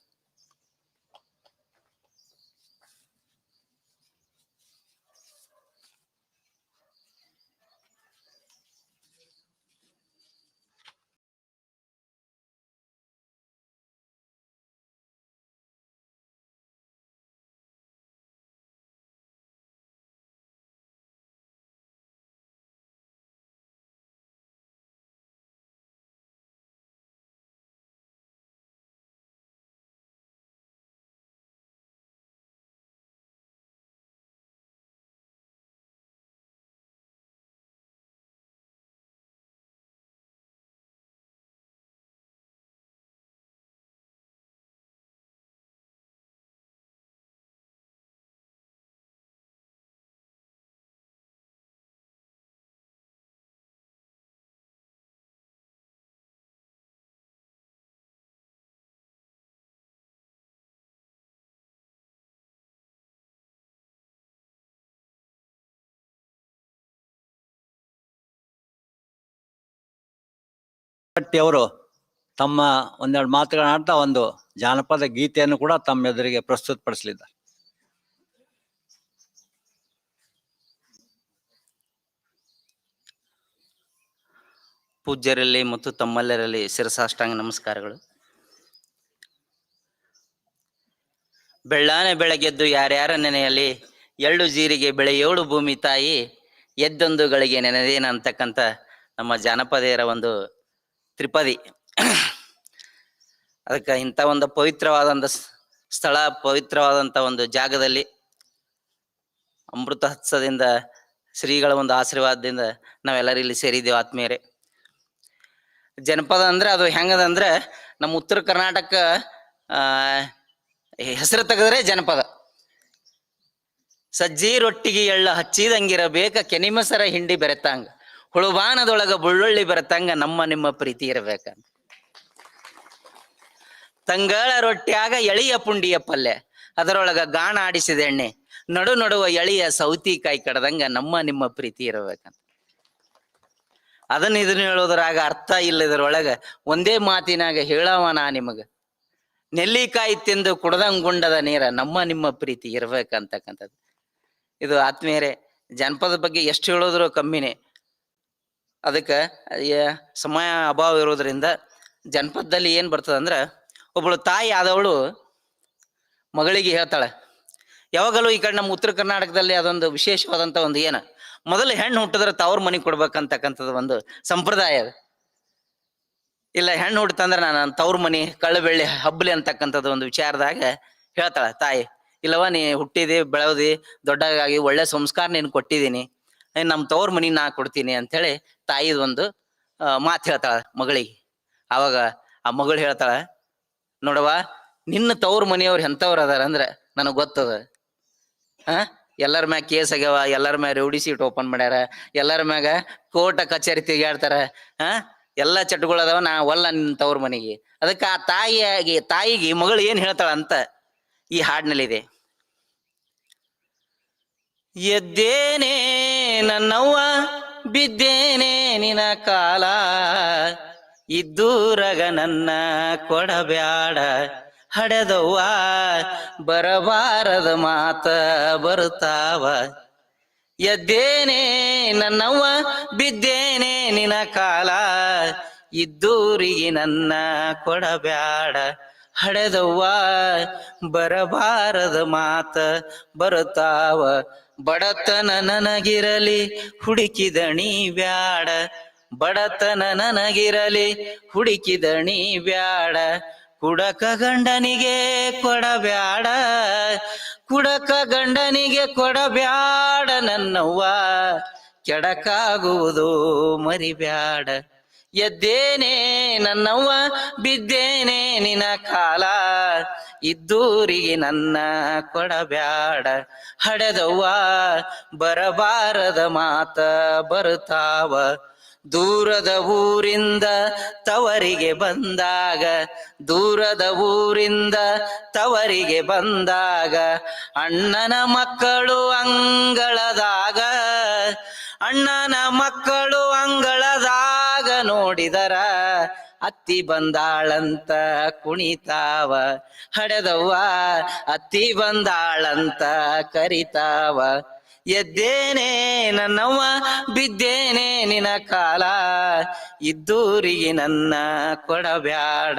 ಅವರು ತಮ್ಮ ಒಂದೆರಡು ಮಾತುಗಳನ್ನ ಆಡ್ತಾ ಒಂದು ಜಾನಪದ ಗೀತೆಯನ್ನು ಕೂಡ ತಮ್ಮ ಎದುರಿಗೆ ಪ್ರಸ್ತುತಪಡಿಸಲಿದ್ದಾರೆ. ಪೂಜ್ಯರಲ್ಲಿ ಮತ್ತು ತಮ್ಮೆಲ್ಲರಲ್ಲಿ ಶಿರಸಾಷ್ಟಾಂಗ ನಮಸ್ಕಾರಗಳು. ಬೆಳ್ಳಾನೆ ಬೆಳಗೆದ್ದು ಯಾರ್ಯಾರ ನೆನೆಯಲ್ಲಿ ಎಳ್ಳು ಜೀರಿಗೆ ಬೆಳೆಯೋಳು ಭೂಮಿ ತಾಯಿ ಎದ್ದೊಂದು ಗಳಿಗೆ ನೆನೆದೇನ ಅಂತಕ್ಕಂಥ ನಮ್ಮ ಜಾನಪದೆಯರ ಒಂದು ತ್ರಿಪದಿ. ಅದಕ್ಕೆ ಇಂಥ ಒಂದು ಪವಿತ್ರವಾದಂಥ ಸ್ಥಳ, ಪವಿತ್ರವಾದಂಥ ಒಂದು ಜಾಗದಲ್ಲಿ ಅಮೃತ ಹತ್ಸದಿಂದ ಶ್ರೀಗಳ ಒಂದು ಆಶೀರ್ವಾದದಿಂದ ನಾವೆಲ್ಲರೂ ಇಲ್ಲಿ ಸೇರಿದ್ದೇವೆ ಆತ್ಮೀಯರೇ. ಜನಪದ ಅಂದ್ರೆ ಅದು ಹೆಂಗದ ಅಂದ್ರೆ ನಮ್ಮ ಉತ್ತರ ಕರ್ನಾಟಕ ಹೆಸರು ತೆಗೆದ್ರೆ ಜನಪದ. ಸಜ್ಜಿ ರೊಟ್ಟಿಗೆ ಎಳ್ಳ ಹಚ್ಚಿದಂಗಿರಬೇಕ, ಕೆನಿಮಸರ ಹಿಂಡಿ ಬೆರೆತಂಗ, ಹುಳುಬಾನದೊಳಗ ಬುಳ್ಳುಳ್ಳಿ ಬೆರೆತಂಗ, ನಮ್ಮ ನಿಮ್ಮ ಪ್ರೀತಿ ಇರಬೇಕಂತ. ತಂಗಳ ರೊಟ್ಟ್ಯಾಗ ಎಳಿಯ ಪುಂಡಿಯ ಪಲ್ಯ, ಅದರೊಳಗ ಗಾಣ ಆಡಿಸಿದ ಎಣ್ಣೆ, ನಡು ನಡುವ ಎಳಿಯ ಸೌತಿಕಾಯಿ ಕಡದಂಗ, ನಮ್ಮ ನಿಮ್ಮ ಪ್ರೀತಿ ಇರಬೇಕಂತ. ಇದನ್ನ ಹೇಳೋದ್ರಾಗ ಅರ್ಥ ಇಲ್ಲ. ಇದರೊಳಗ ಒಂದೇ ಮಾತಿನಾಗ ಹೇಳವ ನಾ ನಿಮಗ, ನೆಲ್ಲಿಕಾಯಿ ತಿಂದು ಕುಡ್ದಂಗುಂಡದ ನೀರ, ನಮ್ಮ ನಿಮ್ಮ ಪ್ರೀತಿ ಇರ್ಬೇಕಂತಕ್ಕಂಥದ್ದು. ಇದು ಆತ್ಮೀಯರೇ, ಜನಪದ ಬಗ್ಗೆ ಎಷ್ಟು ಹೇಳಿದ್ರು ಕಮ್ಮಿನೇ. ಅದಕ್ಕೆ ಸಮಯ ಅಭಾವ ಇರೋದ್ರಿಂದ ಜನಪದದಲ್ಲಿ ಏನ್ ಬರ್ತದ ಅಂದ್ರ, ಒಬ್ಬಳು ತಾಯಿ ಆದವಳು ಮಗಳಿಗೆ ಹೇಳ್ತಾಳೆ. ಯಾವಾಗಲೂ ಈ ಕಡೆ ನಮ್ಮ ಉತ್ತರ ಕರ್ನಾಟಕದಲ್ಲಿ ಅದೊಂದು ವಿಶೇಷವಾದಂತ ಒಂದು ಏನ, ಮೊದಲು ಹೆಣ್ಣು ಹುಟ್ಟಿದ್ರೆ ತವ್ರ ಮನೆಗೆ ಕೊಡ್ಬೇಕಂತಕ್ಕಂಥದ್ದು ಒಂದು ಸಂಪ್ರದಾಯ ಅದು. ಇಲ್ಲ ಹೆಣ್ಣು ಹುಟ್ಟಂದ್ರೆ ನಾನು ತವ್ರ ಮನಿ ಕಳ್ಳ ಬೆಳ್ಳಿ ಹಬ್ಬಲಿ ಅಂತಕ್ಕಂಥದ್ದು ಒಂದು ವಿಚಾರದಾಗ ಹೇಳ್ತಾಳೆ ತಾಯಿ. ಇಲ್ಲವ ನೀ ಹುಟ್ಟಿದಿ ಬೆಳೆದಿ ದೊಡ್ಡಗಾಗಿ ಒಳ್ಳೆ ಸಂಸ್ಕಾರ ನೀನು ಕೊಟ್ಟಿದ್ದೀನಿ, ನಮ್ಮ ತವ್ರ ಮನಿ ನಾ ಕೊಡ್ತೀನಿ ಅಂತೇಳಿ ತಾಯಿದ ಒಂದು ಮಾತು ಹೇಳ್ತಾಳ ಮಗಳಿಗೆ. ಆವಾಗ ಆ ಮಗಳು ಹೇಳ್ತಾಳ, ನೋಡವ ನಿನ್ನ ತವ್ರ ಮನೆಯವ್ರು ಎಂಥವ್ರು ಅದಾರ ಅಂದ್ರೆ ನನಗೆ ಗೊತ್ತದ. ಎಲ್ಲರ ಮ್ಯಾಗ ಕೇಸ್ ಆಗ್ಯಾವ, ಎಲ್ಲರ ಮ್ಯಾಗ ರೌಡಿ ಸೀಟ್ ಓಪನ್ ಮಾಡ್ಯಾರ, ಎಲ್ಲರ ಮ್ಯಾಗ ಕೋರ್ಟ ಕಚೇರಿ ತಿರುಗಾಡ್ತಾರ, ಎಲ್ಲ ಚಟಗಳದಾವ, ನಾ ಒಲ್ಲ ನಿನ್ನ ತವ್ರ ಮನೆಗೆ. ಅದಕ್ಕೆ ಆ ತಾಯಿಗೆ ಮಗಳು ಏನ್ ಹೇಳ್ತಾಳ ಅಂತ ಈ ಹಾಡಿನಲ್ಲಿದೆ. ಎದ್ದೇನೆ ನನ್ನವ್ವ ಬಿದ್ದೇನೆ ನಿನ ಕಾಲ, ಇದ್ದೂರಗ ನನ್ನ ಕೊಡಬ್ಯಾಡ ಹಡೆದವ್ವ, ಬರಬಾರದ ಮಾತ ಬರುತ್ತಾವ. ಎದ್ದೇನೆ ನನ್ನವ್ವ ಬಿದ್ದೇನೆ ನಿನ ಕಾಲ, ಇದ್ದೂರಿಗೆ ನನ್ನ ಕೊಡಬ್ಯಾಡ ಹಡೆದವ್ವ, ಬರಬಾರದ ಮಾತ ಬರುತ್ತಾವ. ಬಡತನ ನನಗಿರಲಿ ಹುಡುಕಿದಣಿ ಬ್ಯಾಡ, ಬಡತನ ನನಗಿರಲಿ ಹುಡುಕಿದಣಿ ಬ್ಯಾಡ, ಕುಡಕ ಗಂಡನಿಗೆ ಕೊಡಬ್ಯಾಡ, ಕುಡಕ ಗಂಡನಿಗೆ ಕೊಡಬ್ಯಾಡ ನನ್ನವ್ವ, ಕೆಡಕಾಗುವುದು ಮರಿಬ್ಯಾಡ. ಎದ್ದೇನೆ ನನ್ನವ್ವ ಬಿದ್ದೇನೆ ನಿನ ಕಾಲ, ಇದ್ದೂರಿಗೆ ನನ್ನ ಕೊಡಬ್ಯಾಡ ಹಡೆದವ್ವ, ಬರಬಾರದ ಮಾತ ಬರುತ್ತಾವ. ದೂರದ ಊರಿಂದ ತವರಿಗೆ ಬಂದಾಗ, ದೂರದ ಊರಿಂದ ತವರಿಗೆ ಬಂದಾಗ, ಅಣ್ಣನ ಮಕ್ಕಳು ಅಂಗಳದಾಗ, ಅಣ್ಣನ ಮಕ್ಕಳು ಅಂಗಳದಾಗ ನೋಡಿದರ, ಅತ್ತಿ ಬಂದಾಳಂತ ಕುಣಿತಾವ ಹಡೆದವ್ವ, ಅತ್ತಿ ಬಂದಾಳಂತ ಕರಿತಾವ. ಎದ್ದೇನೆ ನನ್ನವ್ವ ಬಿದ್ದೇನೆ ನಿನ ಕಾಲ, ಇದ್ದೂರಿಗೆ ನನ್ನ ಕೊಡಬ್ಯಾಡ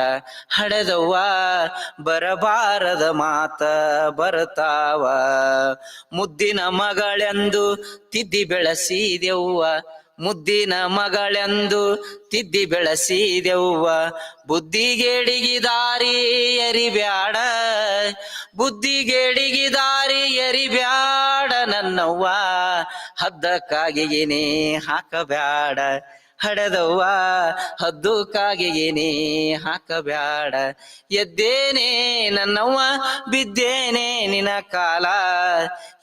ಹಡೆದವ್ವ, ಬರಬಾರದ ಮಾತ ಬರುತ್ತಾವ. ಮುದ್ದಿನ ಮಗಳೆಂದು ತಿದ್ದಿ ಬೆಳೆಸಿದೆವ್ವ, ಮುದ್ದಿನ ಮಗಳೆಂದು ತಿದ್ದಿ ಬೆಳೆಸಿದೆವ್ವ, ಬುದ್ಧಿಗೇಡಿಗೆ ದಾರಿ ಎರಿಬ್ಯಾಡ, ಬುದ್ಧಿಗೇಡಿಗೆ ದಾರಿ ಎರಿಬ್ಯಾಡ ನನ್ನವ್ವ, ಹದ್ದಕ್ಕಾಗಿಯೇ ಹಾಕಬ್ಯಾಡ ಹಡೆದವ್ವ, ಹದ್ದಕ್ಕಾಗಿಯೇ ಹಾಕಬ್ಯಾಡ. ಎದ್ದೇನೆ ನನ್ನವ್ವ ಬಿದ್ದೇನೆ ನಿನ ಕಾಲ,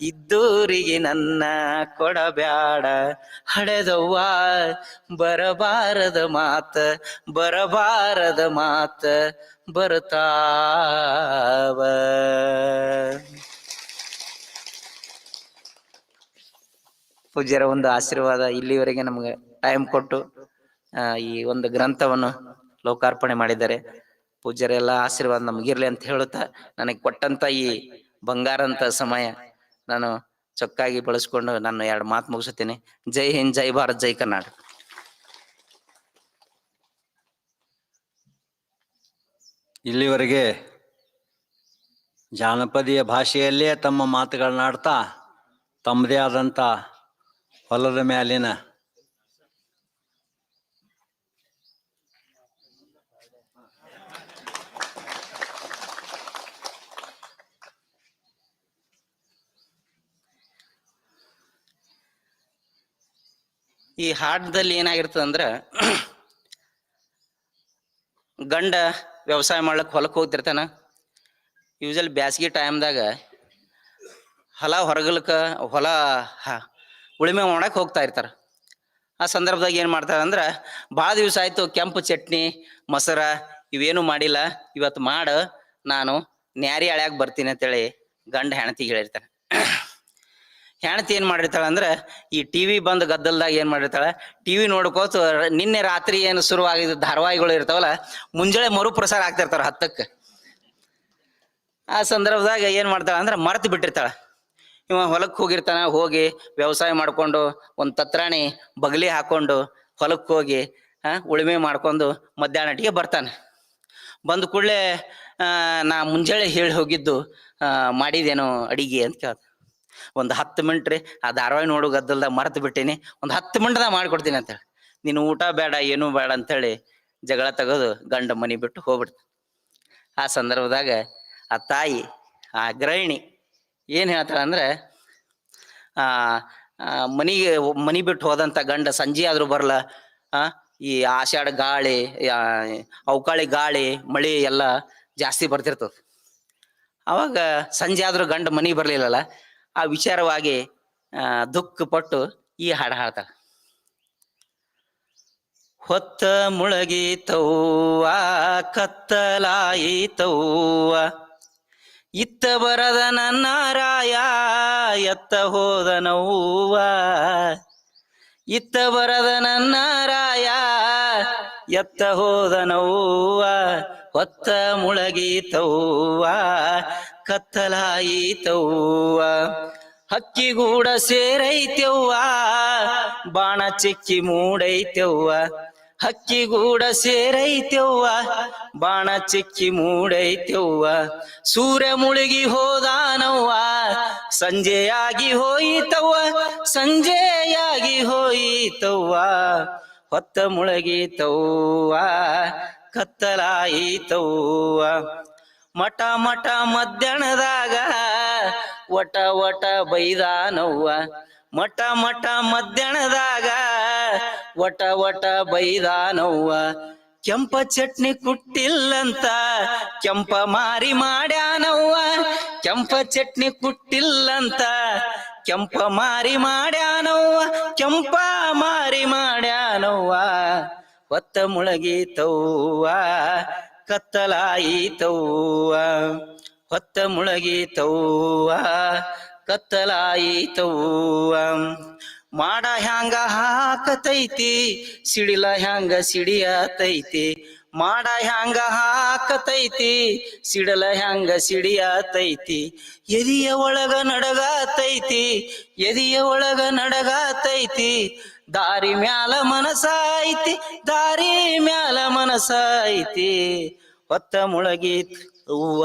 ಇದ್ದೂರಿಗೆ ನನ್ನ ಕೊಡಬ್ಯಾಡ ಹಡೆದವ್ವ, ಬರಬಾರದ ಮಾತ ಬರಬಾರದ ಮಾತ ಬರುತ್ತಾವ. ಪೂಜ್ಯರ ಒಂದು ಆಶೀರ್ವಾದ, ಇಲ್ಲಿವರೆಗೆ ನಮ್ಗೆ ಟೈಮ್ ಕೊಟ್ಟು ಈ ಒಂದು ಗ್ರಂಥವನ್ನು ಲೋಕಾರ್ಪಣೆ ಮಾಡಿದ್ದಾರೆ. ಪೂಜ್ಯರೆಲ್ಲ ಆಶೀರ್ವಾದ ನಮಗಿರ್ಲಿ ಅಂತ ಹೇಳುತ್ತಾ, ನನಗೆ ಕೊಟ್ಟಂತ ಈ ಬಂಗಾರಂತ ಸಮಯ ನಾನು ಚೊಕ್ಕಾಗಿ ಬಳಸ್ಕೊಂಡು ನಾನು 2 ಮಾತು ಮುಗಿಸುತ್ತೇನೆ. ಜೈ ಹಿಂದ್, ಜೈ ಭಾರತ್, ಜೈ ಕರ್ನಾಟಕ. ಇಲ್ಲಿವರೆಗೆ ಜಾನಪದೀಯ ಭಾಷೆಯಲ್ಲೇ ತಮ್ಮ ಮಾತುಗಳನ್ನಾಡ್ತಾ ತಮ್ಮದೇ ಆದಂಥ ಹೊಲದ ಮ್ಯಾಲಿನ ಈ ಹಾಡದಲ್ಲಿ ಏನಾಗಿರ್ತದ ಅಂದ್ರ ಗಂಡ ವ್ಯವಸಾಯ ಮಾಡ್ಲಿಕ್ಕೆ ಹೊಲಕ್ಕೆ ಹೋಗ್ತಿರ್ತಾನ. ಯೂಶಲಿ ಬ್ಯಾಸ್ಗಿ ಟೈಮ್ದಾಗ ಹೊಲ ಉಳಿಮೆ ಮಾಡಕ್ಕೆ ಹೋಗ್ತಾ ಇರ್ತಾರ. ಆ ಸಂದರ್ಭದಾಗ ಏನು ಮಾಡ್ತಾರೆ ಅಂದ್ರೆ, ಭಾಳ ದಿವಸ ಆಯಿತು ಕೆಂಪು ಚಟ್ನಿ ಮೊಸರ ಇವೇನು ಮಾಡಿಲ್ಲ, ಇವತ್ತು ಮಾಡು, ನಾನು ನ್ಯಾರಿ ಹಳ್ಯಾಗ ಬರ್ತೀನಿ ಅಂತೇಳಿ ಗಂಡ ಹೆಣತಿಗೆ ಹೇಳಿರ್ತಾನೆ. ಹೆಣತಿ ಏನು ಮಾಡಿರ್ತಾಳೆ ಅಂದ್ರೆ, ಈ ಟಿ ವಿ ಬಂದು ಗದ್ದಲ್ದಾಗ ಏನು ಮಾಡಿರ್ತಾಳೆ, ಟಿ ವಿ ನೋಡ್ಕೋತ ನಿನ್ನೆ ರಾತ್ರಿ ಏನು ಶುರುವಾಗಿದ್ದ ಧಾರಾವಾಹಿಗಳು ಇರ್ತಾವಲ್ಲ, ಮುಂಜಾನೆ ಮರುಪ್ರಸಾರ ಆಗ್ತಿರ್ತಾರ 10ಕ್ಕೆ. ಆ ಸಂದರ್ಭದಾಗ ಏನು ಮಾಡ್ತಾಳೆ ಅಂದ್ರೆ ಮರ್ತು ಬಿಟ್ಟಿರ್ತಾಳೆ. ಇವ ಹೊಲಕ್ಕೆ ಹೋಗಿರ್ತಾನ, ಹೋಗಿ ವ್ಯವಸಾಯ ಮಾಡ್ಕೊಂಡು ಒಂದು ತತ್ರಾಣಿ ಬಗಲಿ ಹಾಕೊಂಡು ಹೊಲಕ್ಕೆ ಹೋಗಿ ಉಳುಮೆ ಮಾಡ್ಕೊಂಡು ಮಧ್ಯಾಹ್ನಟಿಗೆ ಬರ್ತಾನೆ. ಬಂದ ಕೂಡಲೇ ನಾ ಮುಂಜಾನೆ ಹೇಳಿ ಹೋಗಿದ್ದು ಮಾಡಿದೇನೋ ಅಡಿಗೆ ಅಂತ ಕೇಳ್ತ. ಒಂದು 10 ಮಿನಿಟ್ ರೀ, ಆ ಧಾರಾವಾಹಿ ನೋಡು ಗದ್ದಲ್ದಾಗ ಮರ್ತು ಬಿಟ್ಟೀನಿ, ಒಂದು 10 ಮಿನಿಟ್ದಾಗ ಮಾಡ್ಕೊಡ್ತೀನಿ ಅಂತೇಳಿ. ನೀನು ಊಟ ಬೇಡ ಏನೂ ಬೇಡ ಅಂತೇಳಿ ಜಗಳ ತೆಗೆದು ಗಂಡ ಮನೆ ಬಿಟ್ಟು ಹೋಗ್ಬಿಡ್ತ. ಆ ಸಂದರ್ಭದಾಗ ಆ ತಾಯಿ, ಆ ಗೃಹಿಣಿ ಏನು ಹೇಳ್ತಾಳೆ ಅಂದ್ರೆ, ಮನೆ ಬಿಟ್ಟು ಹೋದಂಥ ಗಂಡ ಸಂಜೆ ಆದರೂ ಬರಲ್ಲ, ಈ ಆಷಾಢ ಗಾಳಿ, ಅವಕಾಳಿ ಗಾಳಿ ಮಳೆ ಎಲ್ಲ ಜಾಸ್ತಿ ಬರ್ತಿರ್ತದೆ. ಅವಾಗ ಸಂಜೆ ಆದರೂ ಗಂಡ ಮನೆಗೆ ಬರಲಿಲ್ಲಲ್ಲ, ಆ ವಿಚಾರವಾಗಿ ದುಃಖಪಟ್ಟು ಈ ಹಾಡು ಹಾಡ್ತಾಳೆ. ಹೊತ್ತ ಮುಳಗಿತವ್ವ ಕತ್ತಲಾಯಿತವ್ವ, ಇತ್ತ ಬರದ ನನ್ನ ರಾಯ ಎತ್ತ ಹೋದ ನೋವ್ವ, ಇತ್ತ ಬರದ ನನ್ನ ರಾಯ ಎತ್ತ ಹೋದ ನೋವ್ವ, ಹೊತ್ತ ಮುಳಗಿತವ್ವ ಕತ್ತಲಾಯಿತವ್ವ, ಹಕ್ಕಿಗೂಡ ಸೇರೈತೆವ್ವ ಬಾಣ ಚಿಕ್ಕಿ ಮೂಡೈತೆವ್ವ, ಹಕ್ಕಿಗೂಡ ಸೇರೈತೆವ್ವ ಬಾಣ ಚಿಕ್ಕಿ ಮೂಡೈತೆವ್ವ, ಸೂರ್ಯ ಮುಳುಗಿ ಹೋದಾನವ್ವ ಸಂಜೆಯಾಗಿ ಹೋಯಿತವ್ವ, ಸಂಜೆಯಾಗಿ ಹೋಯಿತವ್ವ, ಹೊತ್ತ ಮುಳುಗಿತವ್ವ ಕತ್ತಲಾಯಿತವ್ವ, ಮಠ ಮಠ ಮಧ್ಯಾಹ್ನದಾಗ ಒಟ ಒಟ ಬೈದಾನವ್ವ, ಮಠ ಮಠ ಮಧ್ಯಾಹ್ನದಾಗ ಒಟ ಒಟ ಬೈದಾನವ್ವ, ಕೆಂಪ ಚಟ್ನಿ ಕುಟ್ಟಿಲ್ಲಂತ ಕೆಂಪ ಮಾರಿ ಮಾಡ್ಯಾನವ್ವ, ಕೆಂಪ ಚಟ್ನಿ ಕುಟ್ಟಿಲ್ಲಂತ ಕೆಂಪ ಮಾರಿ ಮಾಡ್ಯಾನವ್ವ, ಕೆಂಪ ಮಾರಿ ಮಾಡ್ಯಾನವ್ವ, ಹೊತ್ತ ಮುಳಗಿತವ್ವ ಕತ್ತಲಾಯಿತವ್ವ, ಹೊತ್ತ ಮುಳಗಿತವ್ವ ಕತ್ತಲಾಯಿತವ್ವ, ಮಾಡ ಹ್ಯಾಂಗ ಹಾಕತೈತಿ ಸಿಡಿಲ ಹ್ಯಾಂಗ ಸಿಡಿಯತೈತಿ, ಮಾಡ ಹ್ಯಾಂಗ ಹಾಕತೈತಿ ಸಿಡಲ ಹ್ಯಾಂಗ ಸಿಡಿಯತೈತಿ, ಎದಿಯ ಒಳಗ ನಡಗತೈತಿ ಎದಿಯ ಒಳಗ ನಡಗತೈತಿ, ದಾರಿ ಮ್ಯಾಲ ಮನಸ ಐತಿ ದಾರಿ ಮ್ಯಾಲ ಮನಸ ಐತಿ, ಹೊತ್ತ ಮುಳಗಿತವ್ವ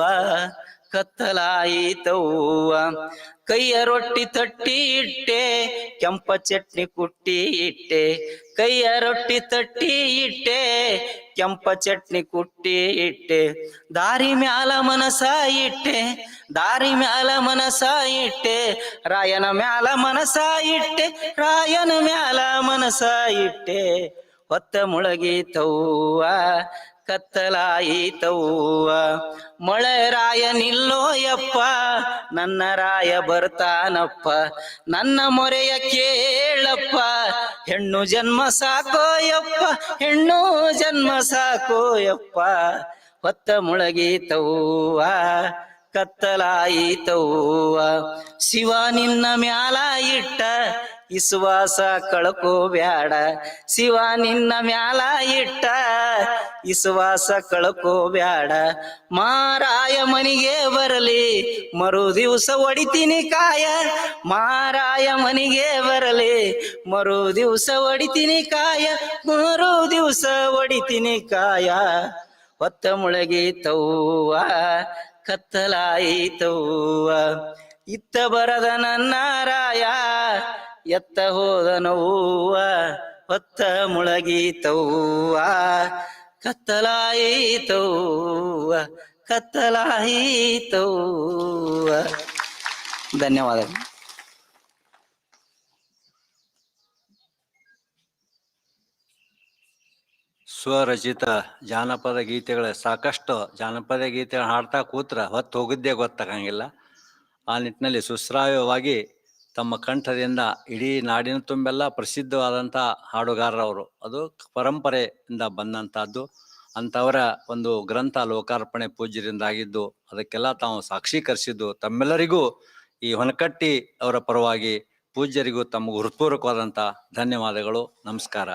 ಕತ್ತಲಾಯಿತವ್ವ, ಕೈಯ ರೊಟ್ಟಿ ತಟ್ಟಿ ಇಟ್ಟೆ ಕೆಂಪ ಚಟ್ನಿ ಕುಟ್ಟಿ ಇಟ್ಟೆ, ಕೈಯ ರೊಟ್ಟಿ ತಟ್ಟಿ ಇಟ್ಟೆ ಕೆಂಪ ಚಟ್ನಿ ಕುಟ್ಟಿ ಇಟ್ಟೆ, ದಾರಿ ಮ್ಯಾಲ ಮನಸ ಇಟ್ಟೆ ದಾರಿ ಮ್ಯಾಲ ಮನಸ ಇಟ್ಟೆ, ರಾಯನ ಮ್ಯಾಲ ಮನಸ ಇಟ್ಟೆ ರಾಯನ ಮ್ಯಾಲ ಮನಸ ಇಟ್ಟೆ, ಹೊತ್ತ ಮುಳಗಿತವ್ವ ಕತ್ತಲಾಯಿತವ್ವ, ಮಳೆ ರಾಯ ನಿಲ್ಲೋಯಪ್ಪ ನನ್ನ ರಾಯ ಬರ್ತಾನಪ್ಪ, ನನ್ನ ಮೊರೆಯ ಕೇಳಪ್ಪ ಹೆಣ್ಣು ಜನ್ಮ ಸಾಕೋಯಪ್ಪ ಹೆಣ್ಣು ಜನ್ಮ ಸಾಕೋಯಪ್ಪ, ಹೊತ್ತ ಮುಳಗಿತವ್ವ ಕತ್ತಲಾಯಿತವ್ವ, ಶಿವ ನಿನ್ನ ಮ್ಯಾಲ ಇಟ್ಟ ವಿಶ್ವಾಸ ಕಳ್ಕೋಬ್ಯಾಡ, ಶಿವ ನಿನ್ನ ಮ್ಯಾಲ ಇಟ್ಟ ವಿಶ್ವಾಸ ಕಳ್ಕೋಬ್ಯಾಡ, ಮಾರಾಯ ಮನಿಗೆ ಬರಲಿ ಮರು ದಿವಸ ಹೊಡಿತೀನಿ ಕಾಯ, ಮಾರಾಯ ಮನಿಗೆ ಬರಲಿ ಮರು ದಿವಸ ಹೊಡಿತೀನಿ ಕಾಯ, ಮರು ದಿವಸ ಹೊಡಿತೀನಿ ಕಾಯ, ಹೊತ್ತ ಮುಳಗಿತವ್ವ ಕತ್ತಲಾಯಿತವ್ವ, ಇತ್ತ ಬರದ ನನ್ನ ರಾಯ ಎತ್ತ ಹೋದ ನೋವ ಹೊತ್ತ ಮುಳಗೀತವ್ವ ಕತ್ತಲಾಯಿತವ್ವ ಕತ್ತಲಾಯಿತವ್ವ. ಧನ್ಯವಾದಗಳು. ಸ್ವರಚಿತ ಜಾನಪದ ಗೀತೆಗಳ ಸಾಕಷ್ಟು ಜಾನಪದ ಗೀತೆಗಳು ಹಾಡ್ತಾ ಕೂತ್ರ ಹೊತ್ತು ಹೋಗಿದ್ದೇ ಗೊತ್ತಾಗಂಗಿಲ್ಲ. ಆ ನಿಟ್ಟಿನಲ್ಲಿ ಸುಶ್ರಾವ್ಯವಾಗಿ ತಮ್ಮ ಕಂಠದಿಂದ ಇಡೀ ನಾಡಿನ ತುಂಬೆಲ್ಲ ಪ್ರಸಿದ್ಧವಾದಂಥ ಹಾಡುಗಾರರವರು. ಅದು ಪರಂಪರೆಯಿಂದ ಬಂದಂಥದ್ದು. ಅಂಥವರ ಒಂದು ಗ್ರಂಥ ಲೋಕಾರ್ಪಣೆ ಪೂಜ್ಯರಿಂದಾಗಿದ್ದು ಅದಕ್ಕೆಲ್ಲ ತಾವು ಸಾಕ್ಷೀಕರಿಸಿದ್ದು ತಮ್ಮೆಲ್ಲರಿಗೂ ಈ ಹೊನಕಟ್ಟಿ ಅವರ ಪರವಾಗಿ ಪೂಜ್ಯರಿಗೂ ತಮಗೂ ಹೃತ್ಪೂರ್ವಕವಾದಂಥ ಧನ್ಯವಾದಗಳು. ನಮಸ್ಕಾರ.